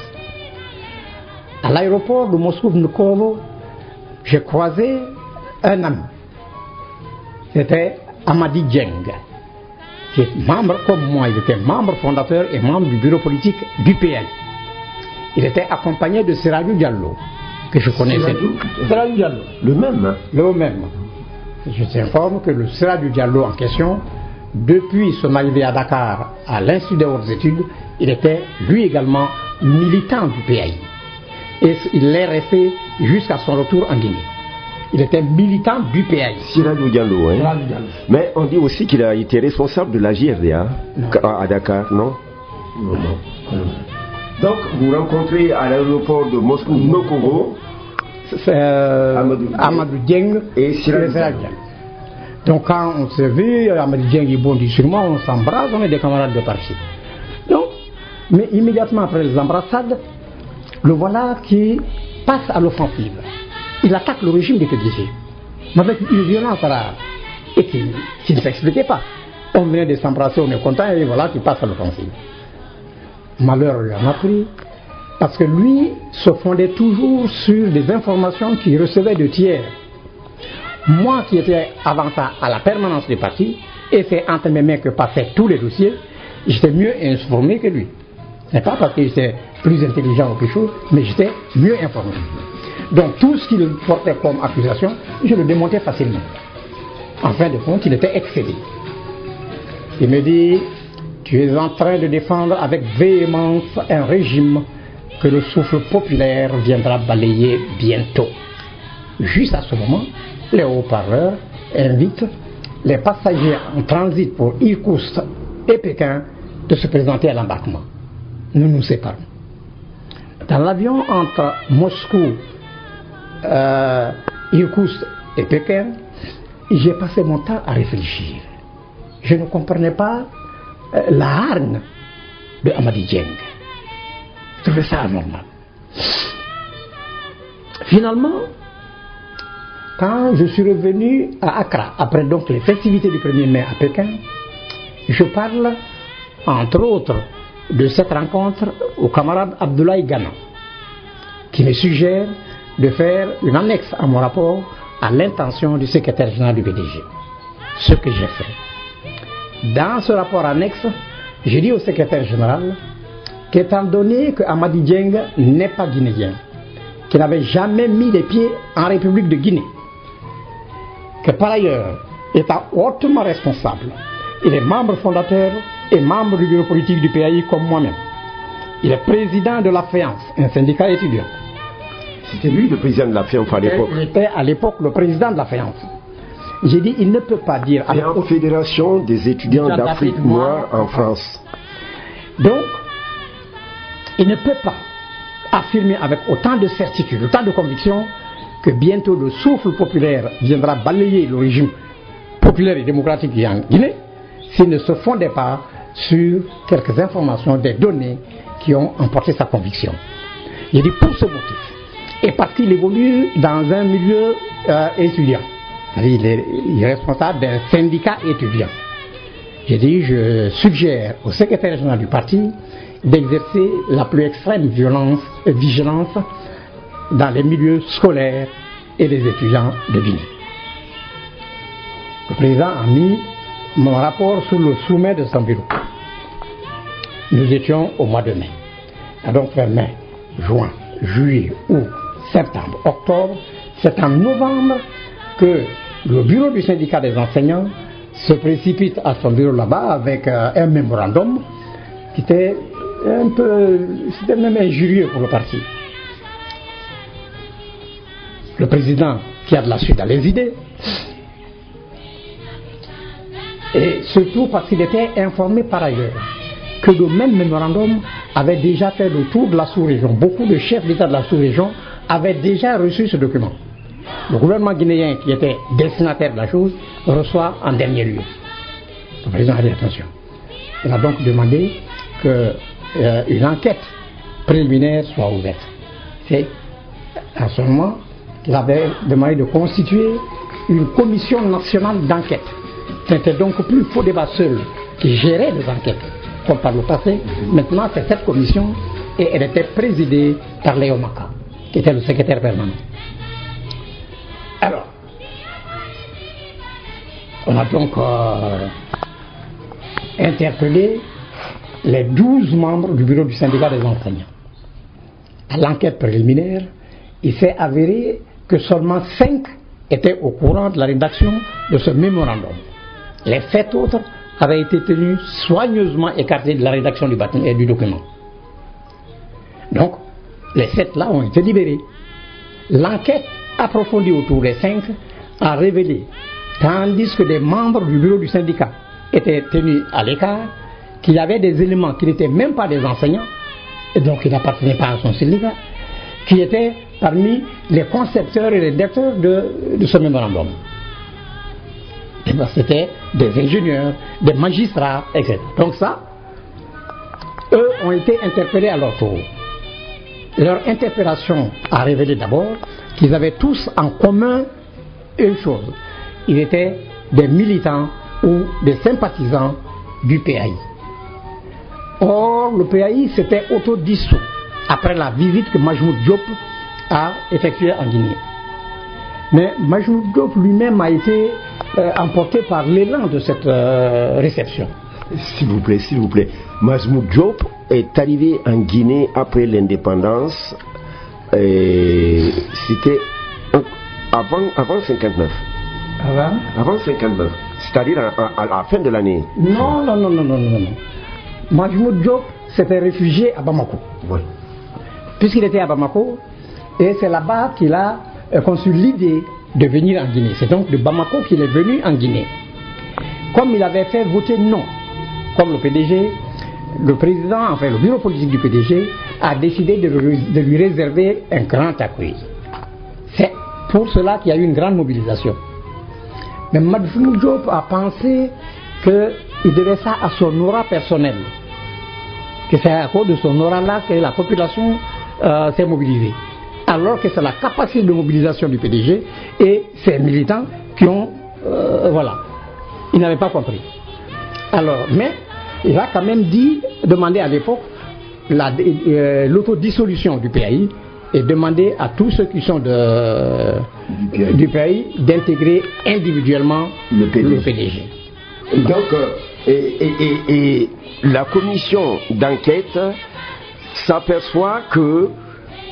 À l'aéroport de Moscou-Vnukovo, j'ai croisé un ami. C'était Amadi Dieng, qui est membre, comme moi, il était membre fondateur et membre du bureau politique du PL. Il était accompagné de Serajou Diallo, que je connaissais. Serajou Diallo. Le même, hein? Le même. Je t'informe que le Serajou Diallo en question, depuis son arrivée à Dakar à l'Institut des hautes études, il était lui également militant du PAI. Et il l'est resté jusqu'à son retour en Guinée. Il était militant du PAI. Serajou Diallo, hein? Serajou Diallo. Mais on dit aussi qu'il a été responsable de la JRDA à Dakar, non? Non. Donc vous rencontrez à l'aéroport de Moscou-Vnukovo Amadou Dieng et Serajou Diallo. Donc quand on s'est vu, Amadou Dieng il bondit sur moi, on s'embrasse, on est des camarades de parti. Donc, mais immédiatement après les embrassades, le voilà qui passe à l'offensive. Il attaque le régime de Kédiché, mais avec une violence rare et qui ne s'expliquait pas. On venait de s'embrasser, on est content, et voilà qui passe à l'offensive. Malheur lui en a pris, parce que lui se fondait toujours sur des informations qu'il recevait de tiers. Moi qui étais avant ça à la permanence du parti, et c'est entre mes mains que passaient tous les dossiers, j'étais mieux informé que lui. Ce n'est pas parce qu'il était plus intelligent ou plus chose, mais j'étais mieux informé. Donc tout ce qu'il portait comme accusation, je le démontais facilement. En fin de compte, il était excédé. Il me dit, tu es en train de défendre avec véhémence un régime que le souffle populaire viendra balayer bientôt. Juste à ce moment, les haut-parleurs invitent les passagers en transit pour Irkoutsk et Pékin de se présenter à l'embarquement. Nous nous séparons. Dans l'avion entre Moscou, Irkoutsk et Pékin, j'ai passé mon temps à réfléchir. Je ne comprenais pas la hargne de Amadi Dieng. Je trouvais ça anormal. Finalement, quand je suis revenu à Accra, après donc les festivités du 1er mai à Pékin, je parle, entre autres, de cette rencontre au camarade Abdoulaye Ghana, qui me suggère de faire une annexe à mon rapport à l'intention du secrétaire général du PDG. Ce que j'ai fait. Dans ce rapport annexe, j'ai dit au secrétaire général qu'étant donné que Amadi Dieng n'est pas guinéen, qu'il n'avait jamais mis les pieds en République de Guinée, que par ailleurs, étant hautement responsable, il est membre fondateur et membre du bureau politique du PAI comme moi-même. Il est président de la FEANS, un syndicat étudiant. C'était lui le président de la FEANS à l'époque. Il était à l'époque le président de la FEANS. J'ai dit, il ne peut pas dire... FEANS, Fédération des étudiants d'Afrique noire en France. Donc, il ne peut pas affirmé avec autant de certitude, autant de conviction, que bientôt le souffle populaire viendra balayer le régime populaire et démocratique qui est en Guinée, s'il ne se fondait pas sur quelques informations, des données qui ont emporté sa conviction. J'ai dit pour ce motif, et parce qu'il évolue dans un milieu étudiant, il est responsable d'un syndicat étudiant. J'ai dit, je suggère au secrétaire général du parti d'exercer la plus extrême vigilance dans les milieux scolaires et des étudiants de Guinée. Le président a mis mon rapport sur le sommet de son bureau. Nous étions au mois de mai. Et donc vers mai, juin, juillet, août, septembre, octobre, c'est en novembre que le bureau du syndicat des enseignants se précipite à son bureau là-bas avec un mémorandum qui était c'était même injurieux pour le parti. Le président qui a de la suite dans les idées, et surtout parce qu'il était informé par ailleurs que le même mémorandum avait déjà fait le tour de la sous-région. Beaucoup de chefs d'État de la sous-région avaient déjà reçu ce document. Le gouvernement guinéen, qui était destinataire de la chose, reçoit en dernier lieu. Le président a dit attention. Il a donc demandé qu'une enquête préliminaire soit ouverte. C'est à ce moment qu'il avait demandé de constituer une commission nationale d'enquête. Ce n'était donc plus Faux Débat seul qui gérait les enquêtes, comme par le passé. Maintenant, c'est cette commission et elle était présidée par Léo Maka, qui était le secrétaire permanent. Alors, on a donc interpellé les 12 membres du bureau du syndicat des enseignants. À l'enquête préliminaire, il s'est avéré que seulement 5 étaient au courant de la rédaction de ce mémorandum. Les 7 autres avaient été tenus soigneusement écartés de la rédaction du document. Donc, les 7 là ont été libérés. L'enquête approfondie autour des 5 a révélé, tandis que des membres du bureau du syndicat étaient tenus à l'écart, qu'il y avait des éléments qui n'étaient même pas des enseignants, et donc qui n'appartenaient pas à son syndicat, qui étaient parmi les concepteurs et les directeurs de ce mémorandum. Et bien, c'était des ingénieurs, des magistrats, etc. Donc ça, eux ont été interpellés à leur tour. Leur interpellation a révélé d'abord qu'ils avaient tous en commun une chose. Ils étaient des militants ou des sympathisants du PAI. Or, le PAI s'était autodissous après la visite que Majmoud Diop a effectuée en Guinée. Mais Majmoud Diop lui-même a été emporté par l'élan de cette réception. S'il vous plaît. Majmoud Diop est arrivé en Guinée après l'indépendance. C'était avant 59. Avant 59. C'est-à-dire à la fin de l'année. Non. Majmoud Diop s'était réfugié à Bamako. Oui. Puisqu'il était à Bamako, et c'est là-bas qu'il a conçu l'idée de venir en Guinée. C'est donc de Bamako qu'il est venu en Guinée. Comme il avait fait voter non, comme le PDG, le président, enfin le bureau politique du PDG, a décidé de lui réserver un grand accueil. C'est pour cela qu'il y a eu une grande mobilisation. Mais Majmoud Diop a pensé qu'il devait ça à son aura personnel. Que c'est à cause de son aura-là que la population s'est mobilisée. Alors que c'est la capacité de mobilisation du PDG et ses militants qui ont... voilà. Ils n'avaient pas compris. Alors, mais il a quand même demandé à l'époque l'autodissolution du PAI et demander à tous ceux qui sont du PAI d'intégrer individuellement le PDG. Donc, et la commission d'enquête s'aperçoit que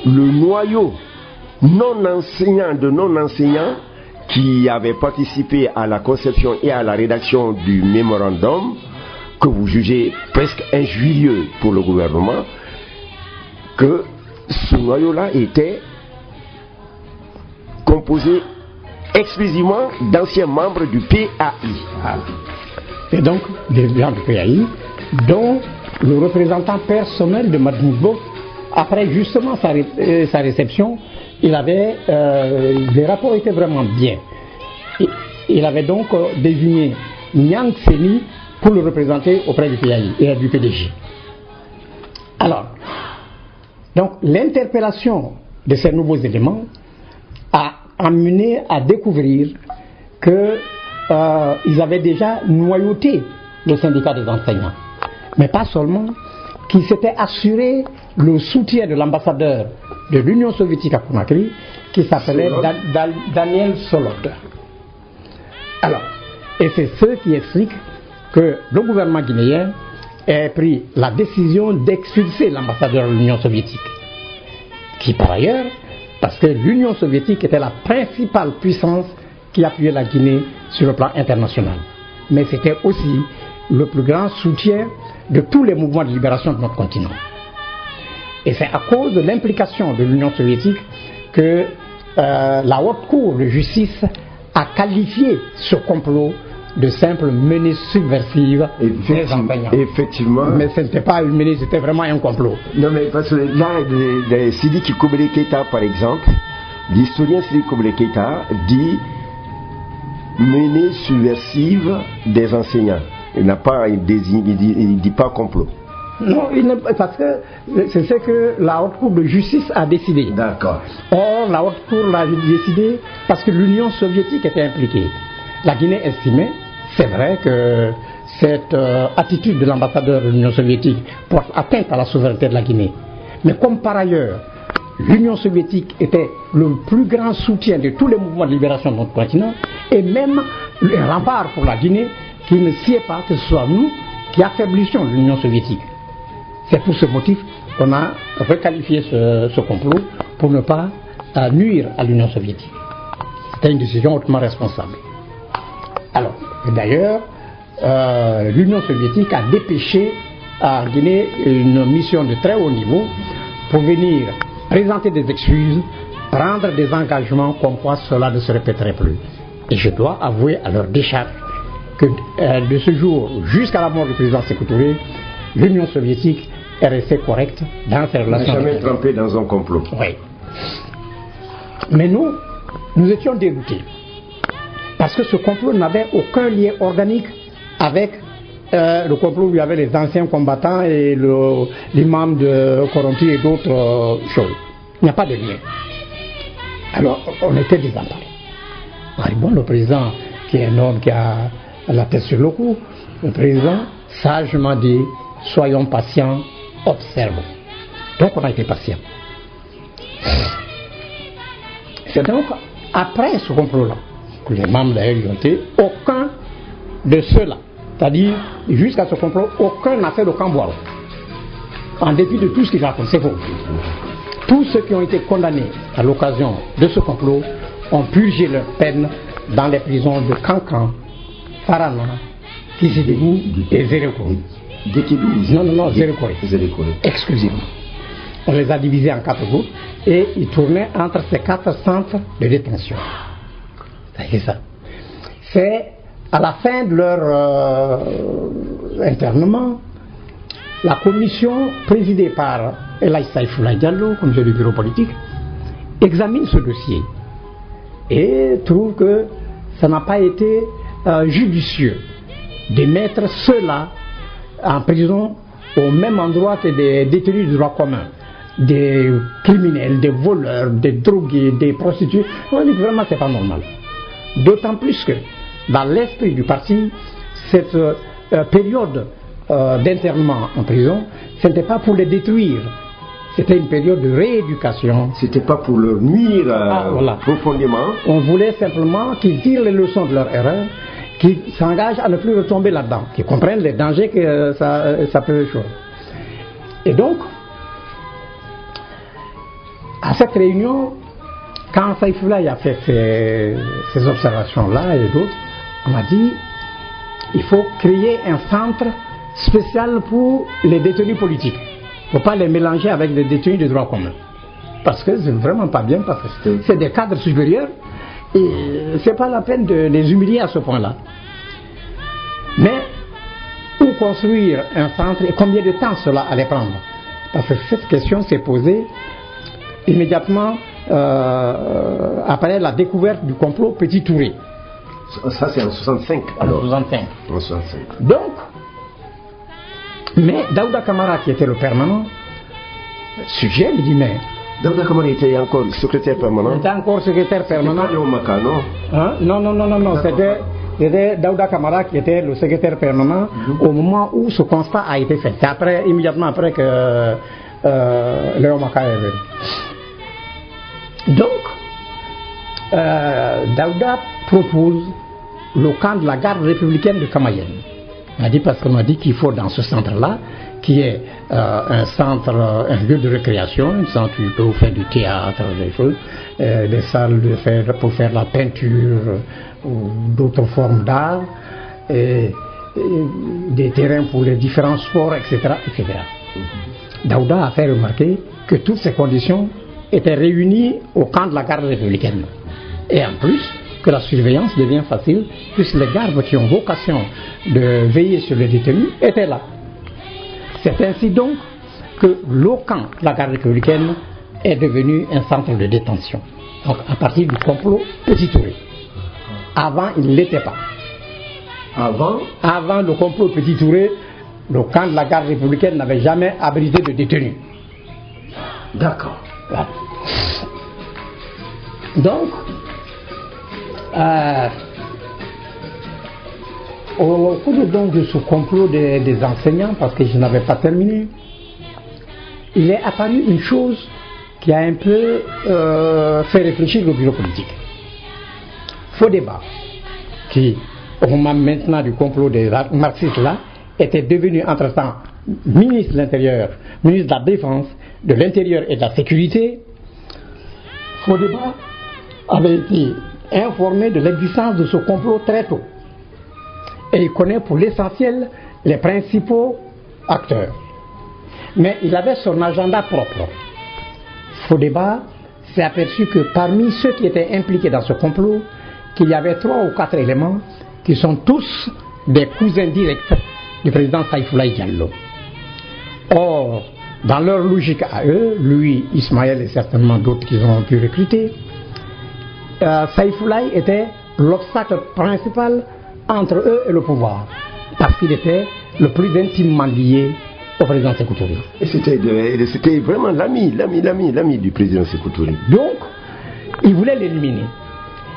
le noyau non-enseignants qui avaient participé à la conception et à la rédaction du mémorandum, que vous jugez presque injurieux pour le gouvernement, que ce noyau-là était composé exclusivement d'anciens membres du PAI. Et donc, des gens du PAI, dont le représentant personnel de Majmoud Diop après justement sa réception, les rapports étaient vraiment bien. Il avait donc désigné Nyang Seni pour le représenter auprès du PAI et du PDG. Alors, donc l'interpellation de ces nouveaux éléments a amené à découvrir qu'ils avaient déjà noyauté le syndicat des enseignants. Mais pas seulement, qu'ils s'étaient assuré le soutien de l'ambassadeur de l'Union soviétique à Conakry, qui s'appelait Daniel Solod. Alors, et c'est ce qui explique que le gouvernement guinéen ait pris la décision d'expulser l'ambassadeur de l'Union soviétique, qui par ailleurs, parce que l'Union soviétique était la principale puissance qui appuyait la Guinée sur le plan international. Mais c'était aussi le plus grand soutien de tous les mouvements de libération de notre continent. Et c'est à cause de l'implication de l'Union soviétique que la Haute Cour de justice a qualifié ce complot de simple menée subversive des enseignants. Effectivement. Mais ce n'était pas une menée, c'était vraiment un complot. Non, mais parce que là, Sidi Kikobele Keita, par exemple, l'historien Sidi Kikobele Keita dit menée subversive des enseignants. Il n'a pas il dit pas complot. Non, parce que c'est ce que la Haute Cour de justice a décidé. D'accord. Or, la Haute Cour l'a décidé parce que l'Union soviétique était impliquée. La Guinée estimait, c'est vrai que cette attitude de l'ambassadeur de l'Union soviétique porte atteinte à la souveraineté de la Guinée. Mais comme par ailleurs, l'Union soviétique était le plus grand soutien de tous les mouvements de libération de notre continent, et même le rempart pour la Guinée, qui ne sied pas que ce soit nous qui affaiblissions l'Union soviétique. C'est pour ce motif qu'on a requalifié ce complot pour ne pas nuire à l'Union soviétique. C'était une décision hautement responsable. Alors, d'ailleurs, l'Union soviétique a dépêché à Guinée une mission de très haut niveau pour venir présenter des excuses, prendre des engagements comme quoi cela ne se répéterait plus. Et je dois avouer à leur décharge que de ce jour jusqu'à la mort du président Sékou Touré, l'Union soviétique est restée correcte dans ses relations. Jamais trempé dans un complot. Oui. Mais nous étions déroutés. Parce que ce complot n'avait aucun lien organique avec le complot où il y avait les anciens combattants et l'imam de Coronti et d'autres choses. Il n'y a pas de lien. Alors, on était désemparés. Bon, le président, qui est un homme qui a la tête sur le cou, le président sagement dit, soyons patients, observons. Donc on a été patients. C'est donc après ce complot-là que les membres de la LUNT, aucun de ceux-là, c'est-à-dire jusqu'à ce complot, aucun n'a fait le Camboiro. En dépit de tout ce qu'ils racontent, c'est faux. Tous ceux qui ont été condamnés à l'occasion de ce complot ont purgé leur peine dans les prisons de Kankan, Farana, Kisidegou et Zéréko. Non, Zéréko. Exclusivement. On les a divisés en 4 groupes et ils tournaient entre ces 4 centres de détention. C'est ça. C'est à la fin de leur internement, la commission présidée par Elaï Saïfoulaye Diallo, comme j'ai du bureau politique, examine ce dossier et trouve que ça n'a pas été judicieux de mettre ceux-là en prison au même endroit que des détenus du droit commun, des criminels, des voleurs, des drogués, des prostituées. On dit que vraiment c'est pas normal. D'autant plus que dans l'esprit du parti, cette période d'internement en prison, ce n'était pas pour les détruire. C'était une période de rééducation. C'était pas pour leur nuire voilà. profondément. On voulait simplement qu'ils tirent les leçons de leur erreur, qu'ils s'engagent à ne plus retomber là-dedans, qu'ils comprennent les dangers que ça peut jouer. Et donc, à cette réunion, quand Saïfoulaye a fait ces observations-là et d'autres, on a dit il faut créer un centre spécial pour les détenus politiques. Il ne faut pas les mélanger avec des détenus de droit commun. Parce que c'est vraiment pas bien, parce que c'est des cadres supérieurs et c'est pas la peine de les humilier à ce point-là. Mais où construire un centre et combien de temps cela allait prendre? Parce que cette question s'est posée immédiatement après la découverte du complot Petit Touré. Ça, c'est en 65. Alors. En 65. En 65. Donc, mais Daouda Kamara, qui était le permanent, sujet, il dit, mais... Daouda Kamara était encore secrétaire permanent. Il était encore secrétaire permanent. C'était pas Léon Maka, non? Hein? Non, c'était Daouda Kamara qui était le secrétaire permanent au moment où ce constat a été fait. C'est immédiatement après que Léon Maka est venu. Donc, Daouda propose le camp de la garde républicaine de Kamayenne. On a dit parce qu'on a dit qu'il faut dans ce centre-là, qui est un centre, un lieu de récréation, un centre où on peut faire du théâtre, des choses, des salles pour faire la peinture ou d'autres formes d'art, et des terrains pour les différents sports, etc. etc. Daouda a fait remarquer que toutes ces conditions étaient réunies au camp de la garde républicaine. Et en plus, que la surveillance devient facile, puisque les gardes qui ont vocation de veiller sur les détenus étaient là. C'est ainsi donc que le camp de la garde républicaine est devenu un centre de détention. Donc à partir du complot Petit Touré. Avant, il ne l'était pas. Avant le complot Petit Touré, le camp de la garde républicaine n'avait jamais abrité de détenus. D'accord. Voilà. Donc, au cours de ce complot des enseignants, parce que je n'avais pas terminé, il est apparu une chose qui a un peu fait réfléchir le bureau politique. Fodeba, qui au moment maintenant du complot des marxistes là, était devenu entre-temps ministre de l'Intérieur, ministre de la Défense, de l'Intérieur et de la Sécurité. Fodeba avait été informé de l'existence de ce complot très tôt. Et il connaît pour l'essentiel les principaux acteurs. Mais il avait son agenda propre. Fodeba s'est aperçu que parmi ceux qui étaient impliqués dans ce complot, qu'il y avait 3 ou 4 éléments qui sont tous des cousins directs du président Saïfoulaye Diallo. Or, dans leur logique à eux, lui, Ismaël et certainement d'autres qu'ils ont pu recruter, Saïfoulaye était l'obstacle principal entre eux et le pouvoir, parce qu'il était le plus intimement lié au président Sékou Touré. Et c'était vraiment l'ami du président Sékou Touré. Donc, il voulait l'éliminer.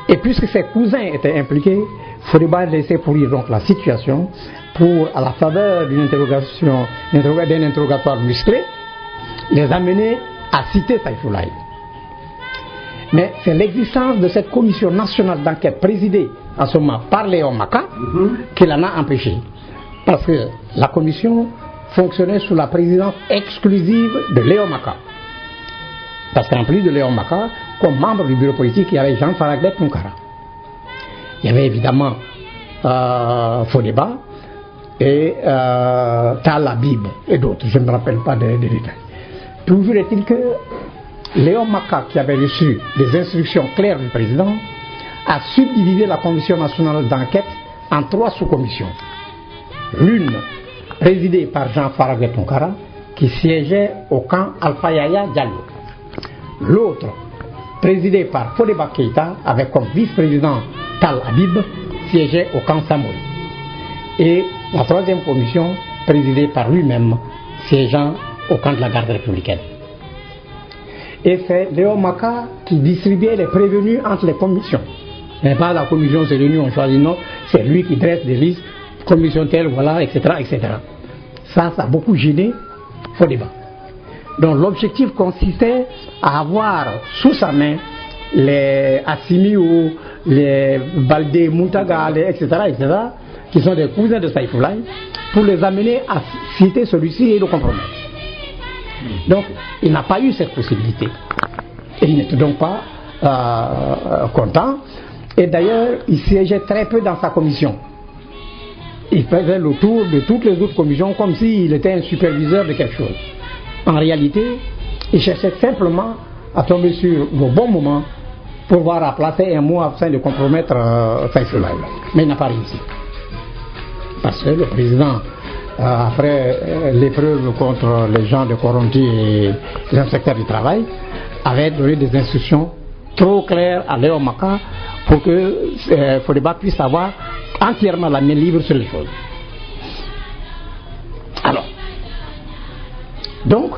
Et puisque ses cousins étaient impliqués, Fodeba laissait pourrir donc la situation pour, à la faveur d'un interrogatoire musclé, les amener à citer Saïfoulaye. Mais c'est l'existence de cette commission nationale d'enquête présidée en ce moment par Léon Maka qui l'en a empêché. Parce que la commission fonctionnait sous la présidence exclusive de Léon Maka. Parce qu'en plus de Léon Maka, comme membre du bureau politique, il y avait Jean Faragdet Tunkara. Il y avait évidemment Fodeba et Tal Habib et d'autres, je ne me rappelle pas des détails. Toujours est-il que Léon Maka, qui avait reçu des instructions claires du président, a subdivisé la commission nationale d'enquête en 3 sous-commissions. L'une présidée par Jean Faraghet Tunkara, qui siégeait au camp Alpha Yaya Diallo. L'autre présidée par Fodeba Keïta, avec comme vice-président Tal Habib, siégeait au camp Samory. Et la 3e commission, présidée par lui-même, siégeant au camp de la garde républicaine. Et c'est Léon Maka qui distribuait les prévenus entre les commissions. Mais pas la commission s'est réunie, on choisit, non, c'est lui qui dresse des listes, commission telle, voilà, etc., etc. Ça a beaucoup gêné Fodeba. Donc l'objectif consistait à avoir sous sa main les Assimi, les Baldé Moutaga, etc., qui sont des cousins de Saïfoulaye, pour les amener à citer celui-ci et le compromettre. Donc il n'a pas eu cette possibilité. Et il n'était donc pas content. Et d'ailleurs, il siégeait très peu dans sa commission. Il faisait le tour de toutes les autres commissions comme s'il était un superviseur de quelque chose. En réalité, il cherchait simplement à tomber sur le bon moment pour pouvoir remplacer un mot afin de compromettre Saïfoulaye. Mais il n'a pas réussi. Parce que le président après l'épreuve contre les gens de Coronti et les inspecteurs du travail, avait donné des instructions trop claires à Léon Maka pour que Fodeba puisse avoir entièrement la main libre sur les choses. Alors, donc,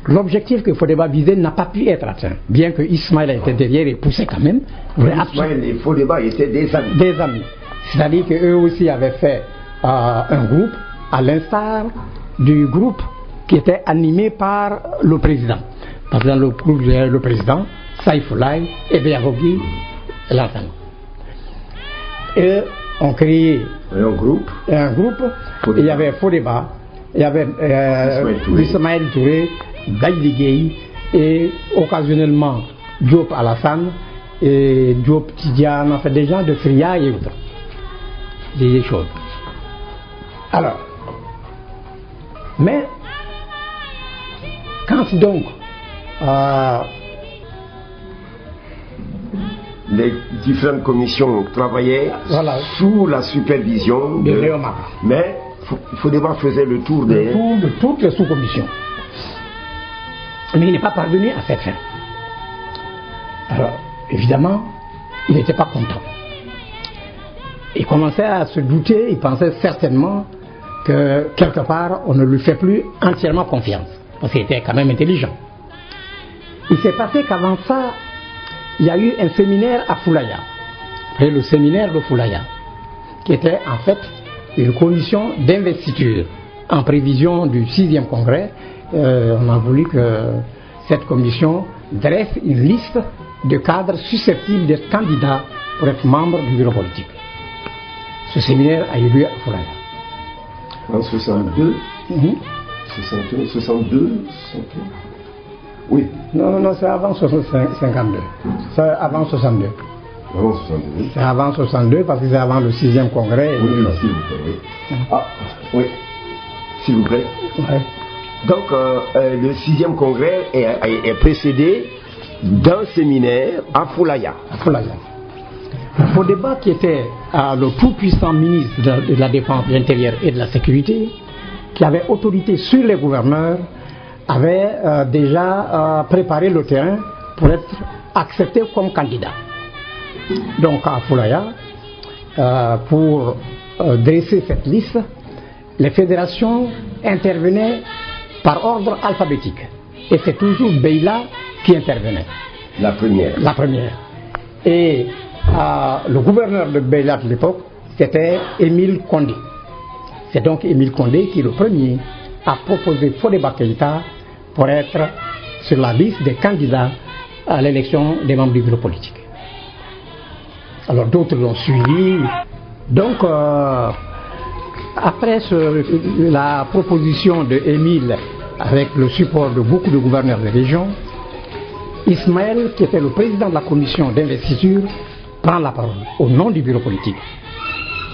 l'objectif que Fodeba visait n'a pas pu être atteint, bien que Ismaël était derrière et poussait quand même. Ismaël et Fodeba étaient des amis. Des amis. C'est-à-dire qu'eux aussi avaient fait un groupe, à l'instar du groupe qui était animé par le président. Parce que dans le groupe, le président, Saïfoulaye, Ebeyavogi et l'ensemble. Et on créé un groupe et il y avait Fodeba, il y avait Ismaël Touré, Gaïdi Gueye et occasionnellement Diop Alassane et Diop Tidiane, en fait des gens de Fria et autres. Des choses. Alors, mais quand donc les différentes commissions travaillaient sous la supervision de Léon Maka. Mais Fodeba faisait le tour de toutes les sous-commissions. Mais il n'est pas parvenu à cette fin. Alors, évidemment, il n'était pas content. Il commençait à se douter, il pensait certainement que quelque part, on ne lui fait plus entièrement confiance. Parce qu'il était quand même intelligent. Il s'est passé qu'avant ça, il y a eu un séminaire à Foulaya. Le séminaire de Foulaya, qui était en fait une commission d'investiture en prévision du 6e congrès. On a voulu que cette commission dresse une liste de cadres susceptibles d'être candidats pour être membres du bureau politique. Ce séminaire a eu lieu à Foulaya. En 62, 61, 62, 61. Oui. Non, c'est avant 52. C'est avant 62. Avant 62. C'est avant 62 parce que c'est avant le 6e congrès. Oui, s'il vous plaît. Oui. Ah, oui. S'il vous plaît. Ouais. Donc, le 6e congrès est précédé d'un séminaire à Foulaya. Fodeba, qui était le tout-puissant ministre de la Défense, de l'Intérieur et de la Sécurité, qui avait autorité sur les gouverneurs, avait déjà préparé le terrain pour être accepté comme candidat. Donc à Foulaya, pour dresser cette liste, les fédérations intervenaient par ordre alphabétique. Et c'est toujours Beila qui intervenait. La première. Et le gouverneur de Beila de l'époque, c'était Émile Condé. C'est donc Émile Condé qui, le premier, a proposé Fodeba Keïta pour être sur la liste des candidats à l'élection des membres du bureau politique. Alors d'autres l'ont suivi. Donc, après la proposition de Émile, avec le support de beaucoup de gouverneurs de région, Ismaël, qui était le président de la commission d'investiture, prend la parole au nom du bureau politique.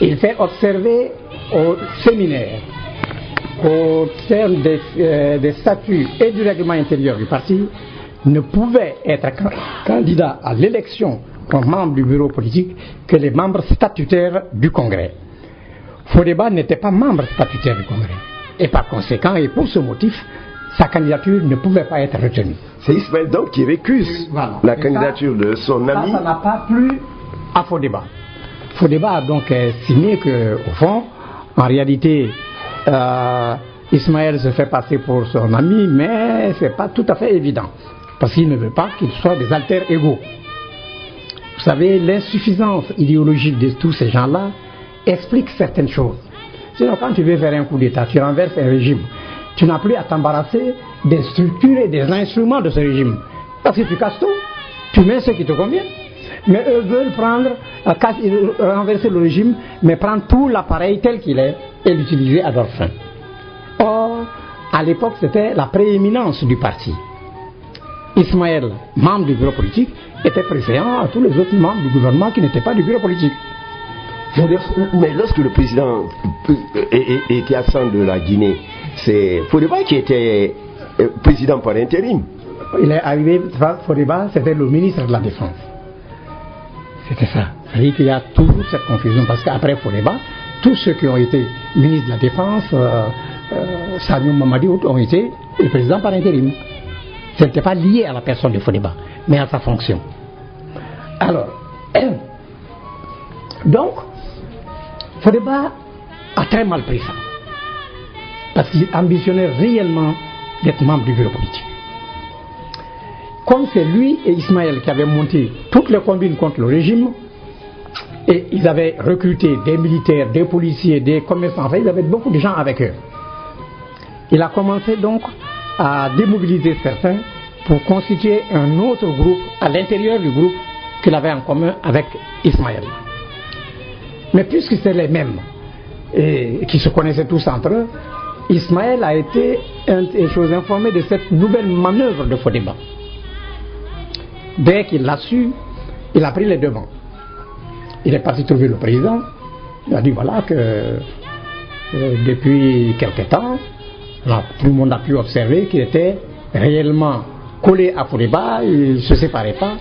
Il fait observer au séminaire, au terme des statuts et du règlement intérieur du parti, ne pouvait être candidat à l'élection comme membre du bureau politique que les membres statutaires du Congrès. Fodeba n'était pas membre statutaire du Congrès. Et par conséquent, et pour ce motif, sa candidature ne pouvait pas être retenue. C'est Ismaël donc qui récuse la candidature de son ami. Ça n'a pas plu à Fodeba. Fodeba a donc estimé qu'au fond, en réalité, Ismaël se fait passer pour son ami, mais ce n'est pas tout à fait évident. Parce qu'il ne veut pas qu'ils soient des alter égaux. Vous savez, l'insuffisance idéologique de tous ces gens-là explique certaines choses. Sinon, quand tu veux faire un coup d'État, tu renverses un régime. Tu n'as plus à t'embarrasser des structures et des instruments de ce régime. Parce que tu casses tout, tu mets ce qui te convient. Mais eux veulent renverser le régime, mais prendre tout l'appareil tel qu'il est et l'utiliser à leur fin. Or, à l'époque, c'était la prééminence du parti. Ismaël, membre du bureau politique, était préférant à tous les autres membres du gouvernement qui n'étaient pas du bureau politique. Mais lorsque le président était absent de la Guinée, c'est Fodeba qui était président par intérim. Il est arrivé, Fodeba, c'était le ministre de la Défense. C'était ça. C'est-à-dire qu'il y a toujours cette confusion, parce qu'après Fodeba, tous ceux qui ont été ministres de la Défense, Sadio Mamadi ont été le président par intérim. Ce n'était pas lié à la personne de Fodeba, mais à sa fonction. Alors, donc, Fodeba a très mal pris ça. Parce qu'il ambitionnait réellement d'être membre du bureau politique. Comme c'est lui et Ismaël qui avaient monté toutes les combines contre le régime, et ils avaient recruté des militaires, des policiers, des commerçants, enfin, ils avaient beaucoup de gens avec eux. Il a commencé donc à démobiliser certains pour constituer un autre groupe à l'intérieur du groupe qu'il avait en commun avec Ismaël. Mais puisque c'est les mêmes et qui se connaissaient tous entre eux, Ismaël a été informé de cette nouvelle manœuvre de Fodeba. Dès qu'il l'a su, il a pris les devants. Il est parti trouver le président. Il a dit voilà que depuis quelque temps, alors, tout le monde a pu observer qu'il était réellement collé à Fodeba, il ne se séparait pas,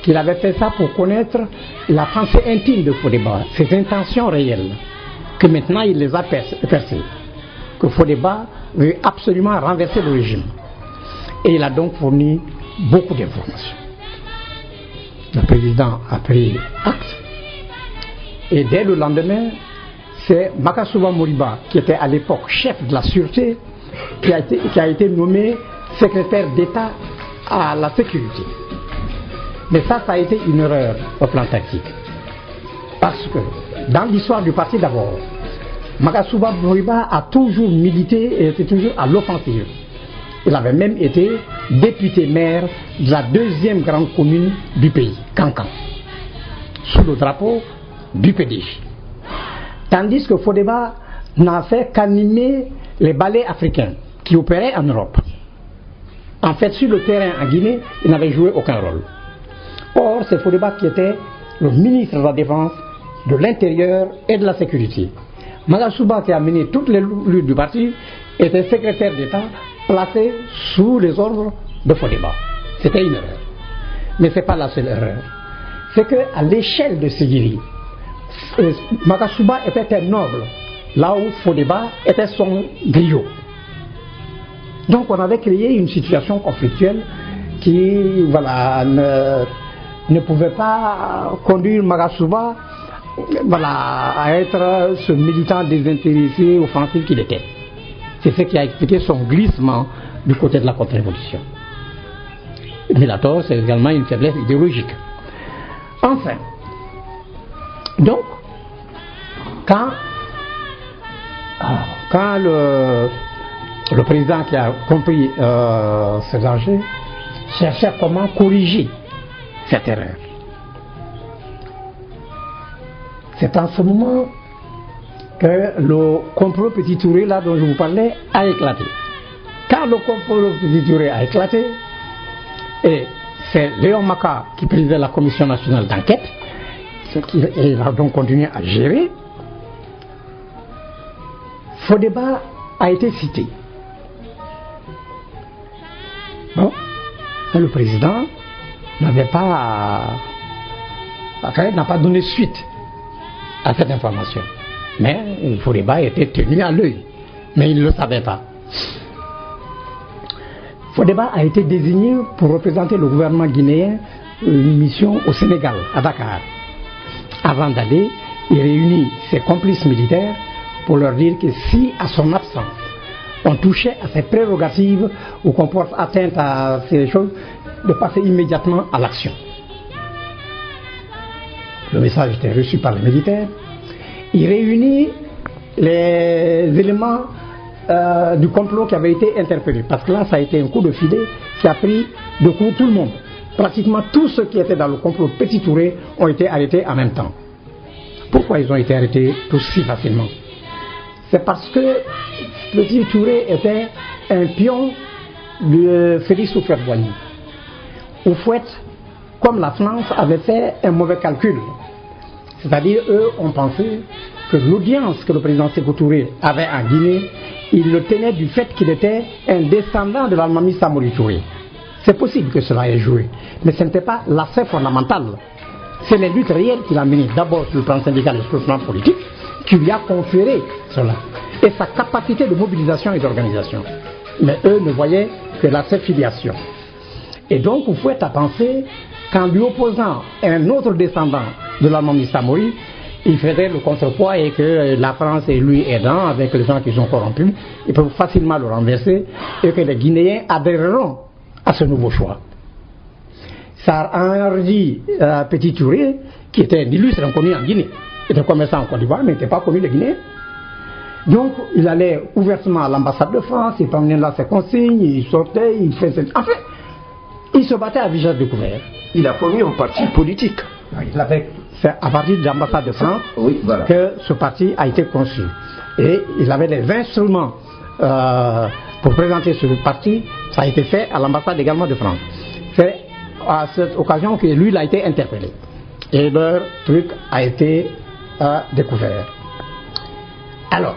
qu'il avait fait ça pour connaître la pensée intime de Fodeba, ses intentions réelles, que maintenant il les a percées, que Fodeba veut absolument renverser le régime. Et il a donc fourni beaucoup d'informations. Le président a pris acte, et dès le lendemain, c'est Makasuba Moriba, qui était à l'époque chef de la sûreté, qui a été nommé secrétaire d'État à la sécurité. Mais ça a été une erreur au plan tactique. Parce que dans l'histoire du parti d'abord, Makasuba Moriba a toujours milité et était toujours à l'offensive. Il avait même été député maire de la deuxième grande commune du pays, Kankan, sous le drapeau du PDG. Tandis que Fodeba n'a fait qu'animer les ballets africains qui opéraient en Europe. En fait, sur le terrain en Guinée, il n'avait joué aucun rôle. Or, c'est Fodeba qui était le ministre de la Défense, de l'Intérieur et de la Sécurité. Makasuba, qui a mené toutes les luttes du parti, était secrétaire d'État placé sous les ordres de Fodeba. C'était une erreur. Mais ce n'est pas la seule erreur. C'est qu'à l'échelle de Sigiri, Makasuba était un noble, là où Fodeba était son griot. Donc on avait créé une situation conflictuelle qui ne pouvait pas conduire Makasuba à être ce militant désintéressé, offensif qu'il était. C'est ce qui a expliqué son glissement du côté de la contre-révolution. Mais là, c'est également une faiblesse idéologique. Enfin, donc, quand le président qui a compris ce danger cherchait comment corriger cette erreur, c'est en ce moment que le complot Petit Touré, là dont je vous parlais, a éclaté. Quand le complot Petit Touré a éclaté, et c'est Léon Maka qui présidait la commission nationale d'enquête, et il a donc continué à gérer, Fodeba a été cité. Bon, le président n'a pas donné suite à cette information. Mais Fodeba était tenu à l'œil, mais il ne le savait pas. Fodeba a été désigné pour représenter le gouvernement guinéen une mission au Sénégal, à Dakar. Avant d'aller, il réunit ses complices militaires pour leur dire que si, à son absence, on touchait à ses prérogatives ou qu'on porte atteinte à ces choses, de passer immédiatement à l'action. Le message était reçu par les militaires. Il réunit les éléments du complot qui avaient été interpellés. Parce que là, ça a été un coup de filet qui a pris de coup tout le monde. Pratiquement tous ceux qui étaient dans le complot Petit Touré ont été arrêtés en même temps. Pourquoi ils ont été arrêtés tous si facilement? C'est parce que Petit Touré était un pion de Félix Houphouët-Boigny. Houphouët, comme la France, avait fait un mauvais calcul. C'est-à-dire, eux ont pensé que l'audience que le président Sékou Touré avait en Guinée, il le tenait du fait qu'il était un descendant de l'Almami Samori Touré. C'est possible que cela ait joué, mais ce n'était pas l'aspect fondamental. C'est les luttes réelles qu'il a menées, d'abord sur le plan syndical et sur le plan politique, qui lui a conféré cela, et sa capacité de mobilisation et d'organisation. Mais eux ne voyaient que la filiation. Et donc, vous pouvez à penser qu'en lui opposant un autre descendant de l'Allemagne Samori, il ferait le contrepoids et que la France et lui aidant avec les gens qui sont corrompus, ils peuvent facilement le renverser et que les Guinéens adhéreront à ce nouveau choix. Ça a enrichi Petit Touré, qui était un illustre inconnu en Guinée, était commerçant en Côte d'Ivoire, mais n'était pas connu des Guinéens. Donc, il allait ouvertement à l'ambassade de France, il promenait là ses consignes, il sortait, il faisait... Enfin, il se battait à visage découvert. Il a formé un parti politique. C'est à partir de l'ambassade de France que ce parti a été conçu. Et il avait des instruments pour présenter ce parti, ça a été fait à l'ambassade également de France. C'est à cette occasion que lui, il a été interpellé. Et leur truc a été découvert. Alors,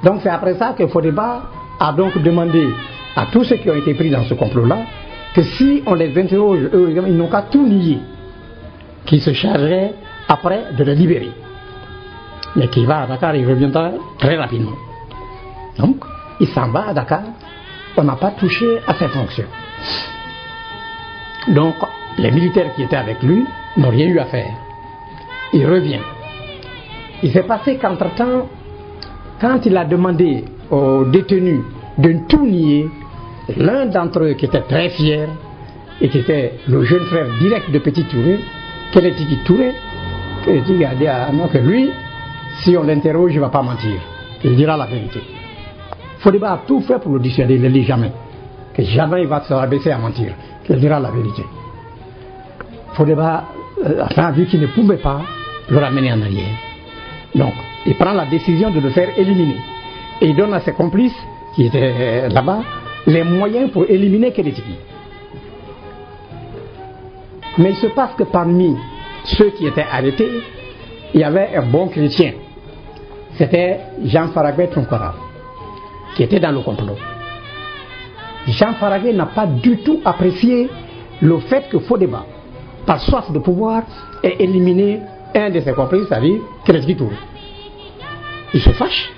donc c'est après ça que Fodeba a donc demandé à tous ceux qui ont été pris dans ce complot-là que si on les interroge, eux, ils n'ont qu'à tout nier, qu'ils se chargeraient après de les libérer. Mais qui va à Dakar, il reviendra très rapidement. Donc, il s'en va à Dakar, on n'a pas touché à ses fonctions. Donc, les militaires qui étaient avec lui n'ont rien eu à faire. Il revient. Il s'est passé qu'entre-temps, quand il a demandé aux détenus de tout nier, l'un d'entre eux qui était très fier et qui était le jeune frère direct de Petit Touré, Kélétiki Touré, Kélétiki a dit à nous que lui, si on l'interroge, il ne va pas mentir. Il dira la vérité. Fodeba a tout fait pour le dissuader, il ne le dit jamais. Que jamais il va se rabaisser à mentir. Il dira la vérité. Fodeba a vu qu'il ne pouvait pas le ramener en arrière. Donc, il prend la décision de le faire éliminer. Et il donne à ses complices, qui étaient là-bas, les moyens pour éliminer Kélétiki. Mais il se passe que parmi ceux qui étaient arrêtés, il y avait un bon chrétien. C'était Jean Faragbe Tronkora, qui était dans le complot. Jean Faragbe n'a pas du tout apprécié le fait que Fodeba, par soif de pouvoir, ait éliminé un de ses complices, c'est-à-dire Kélétiki Touré. Il se fâche,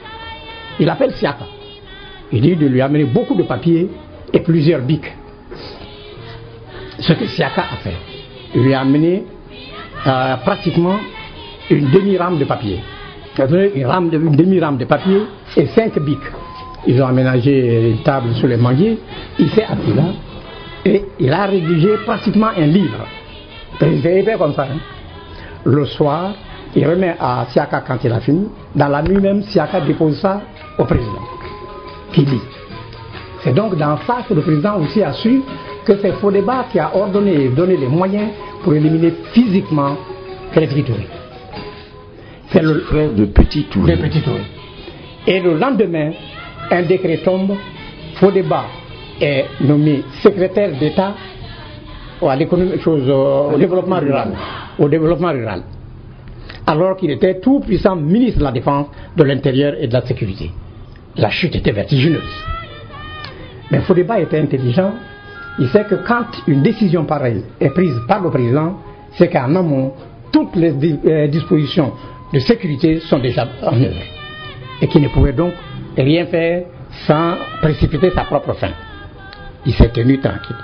il appelle Siaka. Il dit de lui amener beaucoup de papiers et plusieurs bics. Ce que Siaka a fait. Il lui a amené pratiquement une demi-rame de papier. Une demi-rame de papier et 5 bics. Ils ont aménagé une table sur les manguiers. Il s'est assis là et il a rédigé pratiquement un livre. Il fait comme ça. Hein. Le soir, il remet à Siaka quand il a fini. Dans la nuit même, Siaka dépose ça au président, qui lit. C'est donc dans ça que le président aussi a su que c'est Fodeba qui a ordonné et donné les moyens pour éliminer physiquement Kélétiki Touré. C'est le frère de Petit Touré. Et le lendemain, un décret tombe, Fodeba est nommé secrétaire d'État au développement rural. Alors qu'il était tout puissant ministre de la Défense, de l'Intérieur et de la Sécurité. La chute était vertigineuse. Mais Fodeba était intelligent. Il sait que quand une décision pareille est prise par le président, c'est qu'en amont, toutes les dispositions de sécurité sont déjà en œuvre. Et qu'il ne pouvait donc rien faire sans précipiter sa propre fin. Il s'est tenu tranquille.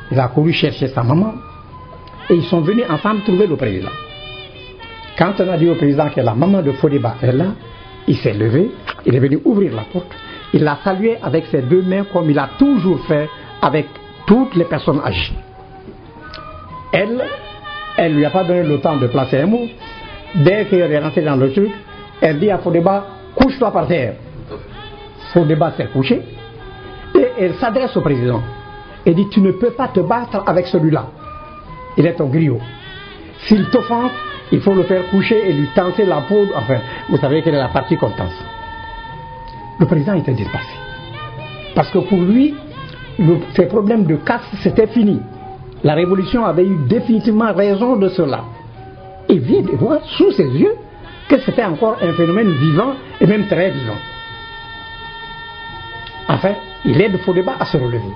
Il a couru chercher sa maman et ils sont venus ensemble trouver le président. Quand on a dit au président que la maman de Fodeba est là, il s'est levé, il est venu ouvrir la porte, il l'a salué avec ses deux mains comme il a toujours fait avec toutes les personnes âgées. Elle lui a pas donné le temps de placer un mot. Dès qu'elle est rentrée dans le truc, elle dit à Fodeba, couche-toi par terre. Fodeba s'est couché et elle s'adresse au président. Elle dit, tu ne peux pas te battre avec celui-là. Il est au griot. S'il t'offense, il faut le faire coucher et lui tenser la peau. Enfin, vous savez quelle est la partie qu'on tense. Le président était dépassé. Parce que pour lui, ces problèmes de caste, c'était fini. La révolution avait eu définitivement raison de cela. Il vient de voir sous ses yeux que c'était encore un phénomène vivant et même très vivant. Enfin, il aide Fodeba à se relever.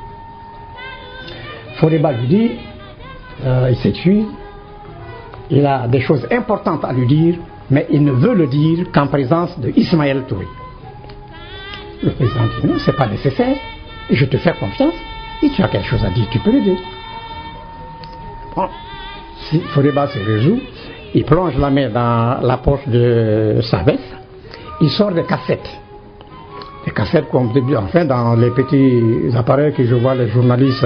Fodeba lui dit, il s'excuse, il a des choses importantes à lui dire, mais il ne veut le dire qu'en présence de Ismaël Touré. Le président dit non, c'est pas nécessaire, je te fais confiance, si tu as quelque chose à dire, tu peux le dire. Bon, si Fodeba se résout, il plonge la main dans la poche de sa veste, il sort des cassettes. Des cassettes comme enfin dans les petits appareils que je vois les journalistes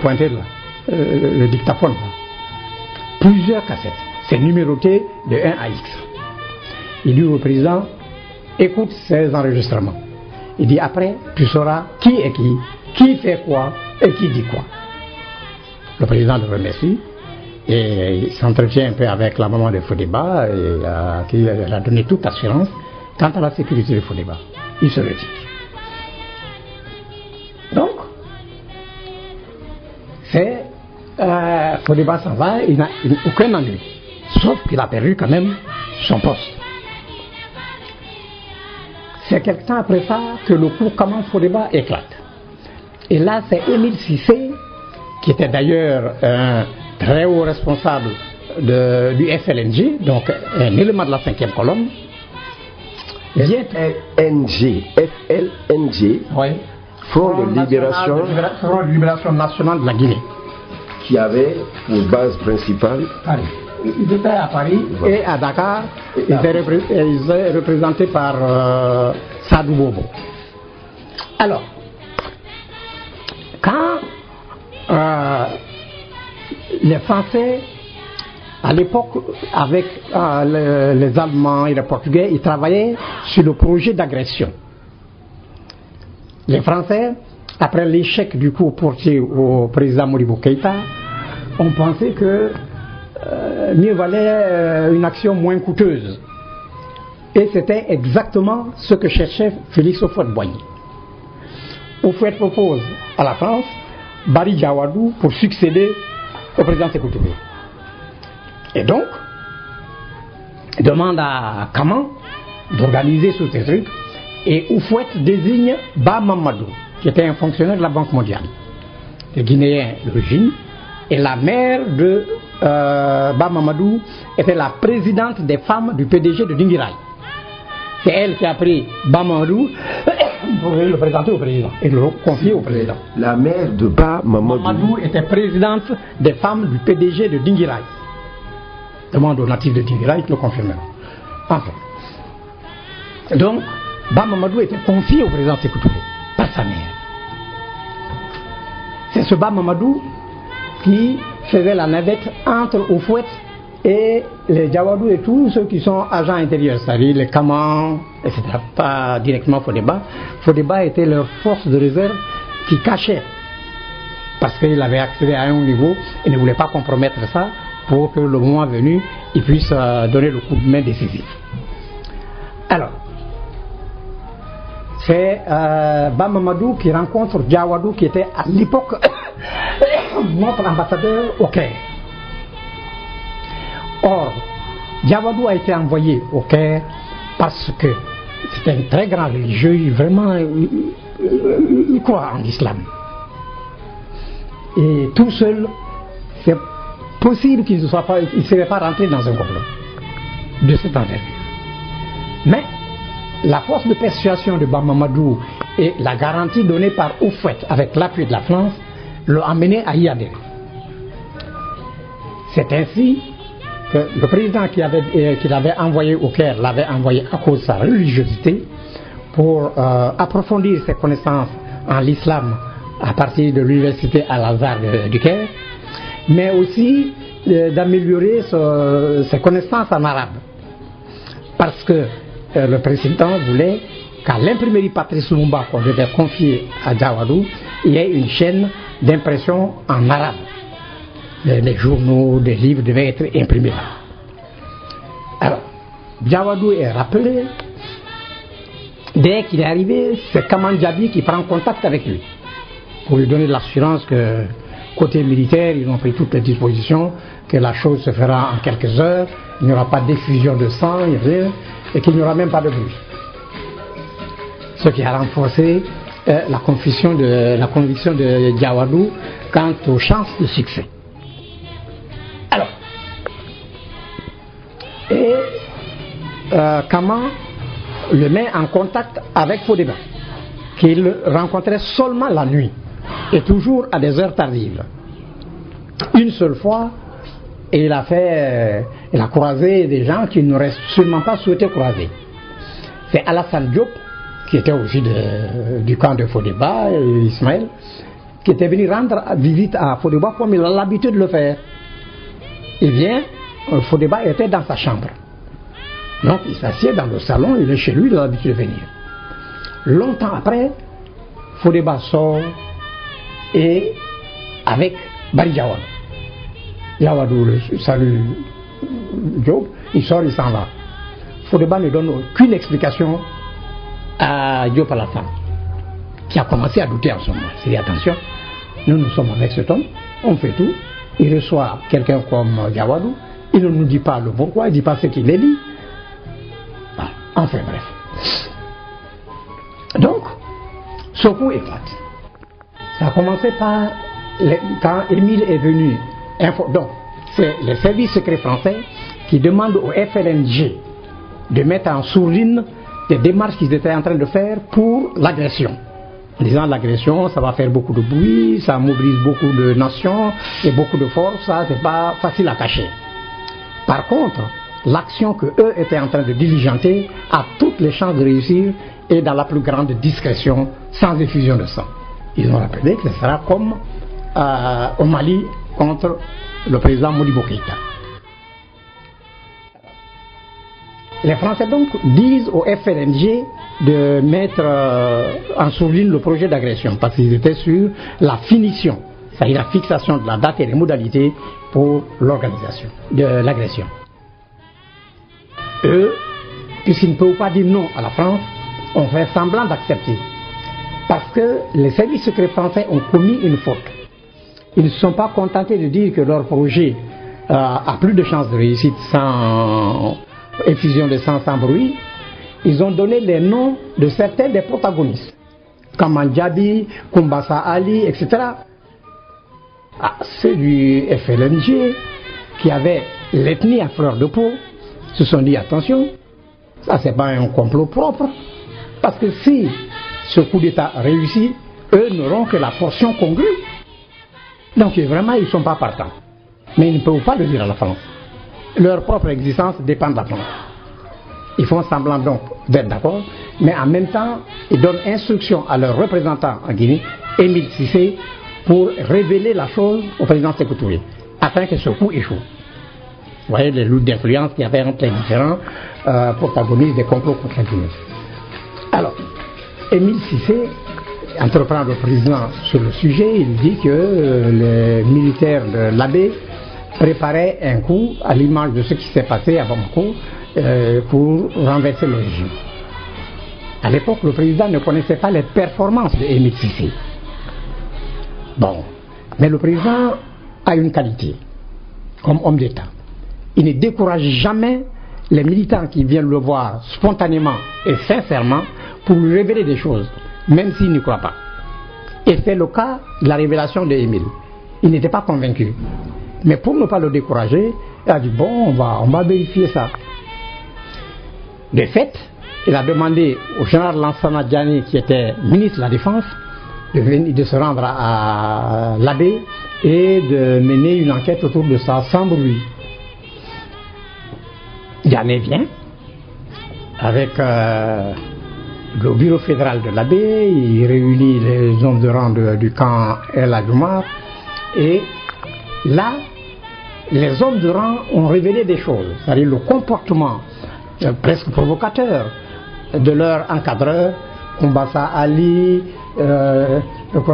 pointer là, le dictaphone. Plusieurs cassettes. C'est numéroté de 1 à X. Il dit au président, écoute ces enregistrements. Il dit après, tu sauras qui est qui fait quoi et qui dit quoi. Le président le remercie et il s'entretient un peu avec la maman de Fodeba et qui a donné toute assurance quant à la sécurité de Fodeba. Il se retire. Donc, c'est Fodeba s'en va, il n'a aucun ennui. Sauf qu'il a perdu quand même son poste. C'est quelque temps après ça que le coup comment Fodeba éclate. Et là, c'est Émile Cissé, qui était d'ailleurs un très haut responsable du FLNG, donc un élément de la 5e colonne. FLNG, Oui. Front de Libération Nationale de la Guinée. Qui avait pour base principale Paris. Ils étaient à Paris et à Dakar, ils étaient représentés par Sadou Bobo. Alors, quand les Français, à l'époque, avec les Allemands et les Portugais, ils travaillaient sur le projet d'agression. Les Français, après l'échec du coup porté au président Modibo Keïta, ont pensé que mieux valait une action moins coûteuse. Et c'était exactement ce que cherchait Félix Houphouët-Boigny. Houphouët propose à la France Barry Diawadou pour succéder au président Sékou Touré. Et donc, il demande à Kaman d'organiser tous ces trucs et Houphouët désigne Ba Mamadou, qui était un fonctionnaire de la Banque mondiale, le Guinéen d'origine, et la mère de Ba Mamadou était la présidente des femmes du PDG de Dinguiraï. C'est elle qui a pris Ba Mamadou pour le présenter au président et le confier au président. La mère de Ba Mamadou était présidente des femmes du PDG de Dinguiraï. Demande aux natifs de Dinguiraï qui le confirmeront. Enfin. Donc, Ba Mamadou était confié au président Sékou Touré par sa mère. C'est ce Ba Mamadou qui faisait la navette entre Houphouët et les Diawadou et tous ceux qui sont agents intérieurs, c'est-à-dire les Kamans, etc. Pas directement Fodeba. Fodeba était leur force de réserve qui cachait, parce qu'il avait accédé à un haut niveau et ne voulait pas compromettre ça pour que le moment venu, il puisse donner le coup de main décisif. Alors, c'est Ba Mamadou qui rencontre Diawadou qui était à l'époque notre ambassadeur au Caire. Or, Diawadou a été envoyé au Caire parce que c'était un très grand religieux, vraiment il croit en l'islam. Et tout seul, c'est possible qu'il ne serait pas rentré dans un complot de cette envergure. Mais la force de persuasion de Ba Mamadou et la garantie donnée par Houphouët avec l'appui de la France l'ont amené à y adhérer. C'est ainsi que le président qu'il avait envoyé au Caire l'avait envoyé à cause de sa religiosité pour approfondir ses connaissances en l'islam à partir de l'université Al-Azhar du Caire, mais aussi d'améliorer ses connaissances en arabe. Parce que le président voulait qu'à l'imprimerie Patrice Lumumba qu'on devait confier à Diawadou, il y ait une chaîne d'impression en arabe. Les journaux, des livres devaient être imprimés là. Alors, Diawadou est rappelé. Dès qu'il est arrivé, c'est Kaman Djabi qui prend contact avec lui pour lui donner l'assurance que côté militaire, ils ont pris toutes les dispositions, que la chose se fera en quelques heures, il n'y aura pas d'effusion de sang, et qu'il n'y aura même pas de bruit. Ce qui a renforcé la conviction de Diawadou quant aux chances de succès. Alors, et Kama le met en contact avec Fodeba, qu'il rencontrait seulement la nuit et toujours à des heures tardives. Une seule fois, il a croisé des gens qu'il n'aurait sûrement pas souhaité croiser. C'est Alassane Diop, qui était aussi du camp de Fodeba, Ismaël, qui était venu rendre visite à Fodeba comme il a l'habitude de le faire. Il vient, Fodeba était dans sa chambre. Donc il s'assied dans le salon, il est chez lui, il a l'habitude de venir. Longtemps après, Fodeba sort et avec Bari Diawadou. Diawadou salue Diop, il sort, il s'en va. Fodeba ne donne aucune explication à Diop Alassane, qui a commencé à douter en ce moment. Il dit attention, nous sommes avec cet homme, on fait tout. Il reçoit quelqu'un comme Diawadou, il ne nous dit pas le pourquoi, il ne dit pas ce qu'il est dit. Voilà. Enfin bref. Donc, ce coup éclate. Ça a commencé par quand Émile est venu. Donc, c'est les services secrets français qui demandent au FLNG de mettre en sourdine des démarches qu'ils étaient en train de faire pour l'agression. En disant l'agression, ça va faire beaucoup de bruit, ça mobilise beaucoup de nations et beaucoup de forces, ça c'est pas facile à cacher. Par contre, l'action que eux étaient en train de diligenter a toutes les chances de réussir et dans la plus grande discrétion, sans effusion de sang. Ils ont rappelé que ce sera comme au Mali contre le président Modibo Keïta. Les Français donc disent au FLNG de mettre en sourdine le projet d'agression parce qu'ils étaient sur la finition, c'est-à-dire la fixation de la date et les modalités pour l'organisation de l'agression. Eux, puisqu'ils ne peuvent pas dire non à la France, ont fait semblant d'accepter. Parce que les services secrets français ont commis une faute. Ils ne se sont pas contentés de dire que leur projet a plus de chances de réussite sans effusion de sang, sans bruit. Ils ont donné les noms de certains des protagonistes. Kamal Djabi, Kumbasa Ali, etc. Ceux du FLNG qui avaient l'ethnie à fleur de peau se sont dit attention, ça c'est pas un complot propre. Parce que si ce coup d'État réussit, eux n'auront que la portion congrue. Donc vraiment, ils ne sont pas partants. Mais ils ne peuvent pas le dire à la France. Leur propre existence dépend de la France. Ils font semblant donc d'être d'accord, mais en même temps, ils donnent instruction à leur représentant en Guinée, Émile Cissé, pour révéler la chose au président Sékou Touré, afin que ce coup échoue. Vous voyez les luttes d'influence qu'il y avait entre les différents protagonistes des complots contre la Guinée. Alors, Émile Cissé entreprend le président sur le sujet. Il dit que les militaires de l'Abbé préparaient un coup à l'image de ce qui s'est passé à Bamako pour renverser le régime. À l'époque, le président ne connaissait pas les performances de Émile Cissé. Bon, mais le président a une qualité comme homme d'État. Il ne décourage jamais les militants qui viennent le voir spontanément et sincèrement pour lui révéler des choses, même s'il n'y croit pas. Et c'est le cas de la révélation d'Émile. Il n'était pas convaincu. Mais pour ne pas le décourager, il a dit bon, on va vérifier ça. De fait, il a demandé au général Lansana Diané, qui était ministre de la Défense, de se rendre à l'Abbé et de mener une enquête autour de ça sans bruit. Diané vient avec le bureau fédéral de l'Abbé, il réunit les hommes de rang du camp El Adjoumar et là, les hommes de rang ont révélé des choses, c'est-à-dire le comportement presque provocateur de leur encadreur, Kumbasa Ali,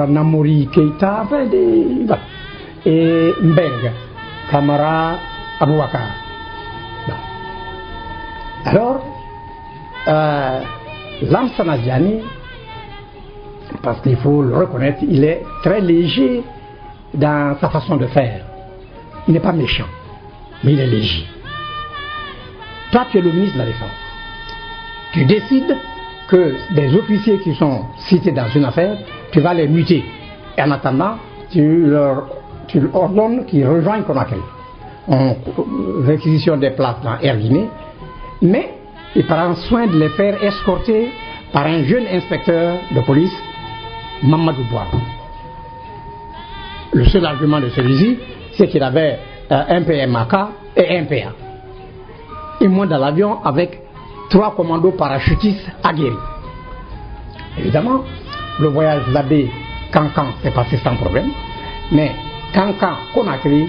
Namori Keïta, et Mbeng, Kamara Aboubakar. Alors, Lansana Diané, parce qu'il faut le reconnaître, il est très léger dans sa façon de faire. Il n'est pas méchant, mais il est léger. Toi, tu es le ministre de la Défense. Tu décides que des officiers qui sont cités dans une affaire, tu vas les muter. Et en attendant, tu leur ordonnes qu'ils rejoignent Conakry. On réquisitionne des places dans Air Guinée, mais il prend soin de les faire escorter par un jeune inspecteur de police, Mamadou Boiro. Le seul argument de celui-ci, c'est qu'il avait un PMAK et un PA. Il monte dans l'avion avec 3 commandos parachutistes aguerris. Évidemment, le voyage Labé Cancan s'est passé sans problème, mais Cancan-Conakry,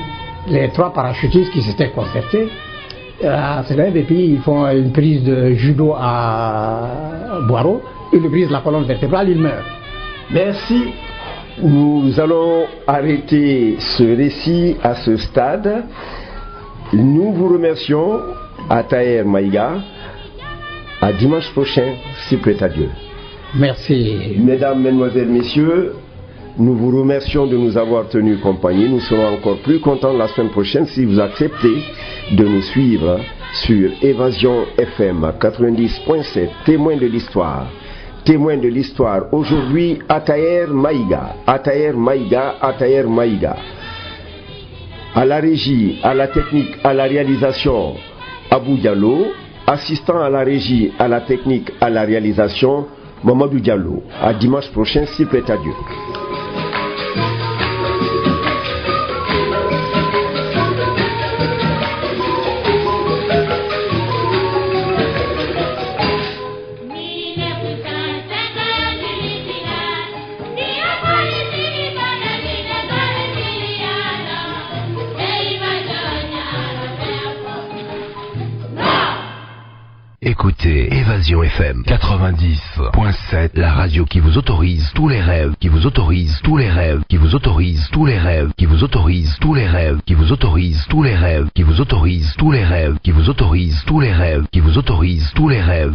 les 3 parachutistes qui s'étaient concertés, se lèvent et puis ils font une prise de judo à Boiro, ils lui brisent la colonne vertébrale, il meurt. Merci. Nous allons arrêter ce récit à ce stade. Nous vous remercions, Ataher Maïga. À dimanche prochain, si plaît à Dieu. Merci. Mesdames, Mesdemoiselles, Messieurs, nous vous remercions de nous avoir tenu compagnie. Nous serons encore plus contents la semaine prochaine si vous acceptez de nous suivre sur Évasion FM 90.7, témoin de l'histoire. Témoin de l'histoire. Aujourd'hui, Ataher Maïga. Ataher Maïga, Ataher Maïga. À la régie, à la technique, à la réalisation, Abou Diallo. Assistant à la régie, à la technique, à la réalisation, Mamadou Diallo. À dimanche prochain, s'il plaît à Dieu. Écoutez Évasion FM 90.7, la radio qui vous autorise tous les rêves, qui vous autorise tous les rêves, qui vous autorise tous les rêves, qui vous autorise tous les rêves, qui vous autorise tous les rêves, qui vous autorise tous les rêves, qui vous autorise tous les rêves, qui vous autorise tous les rêves.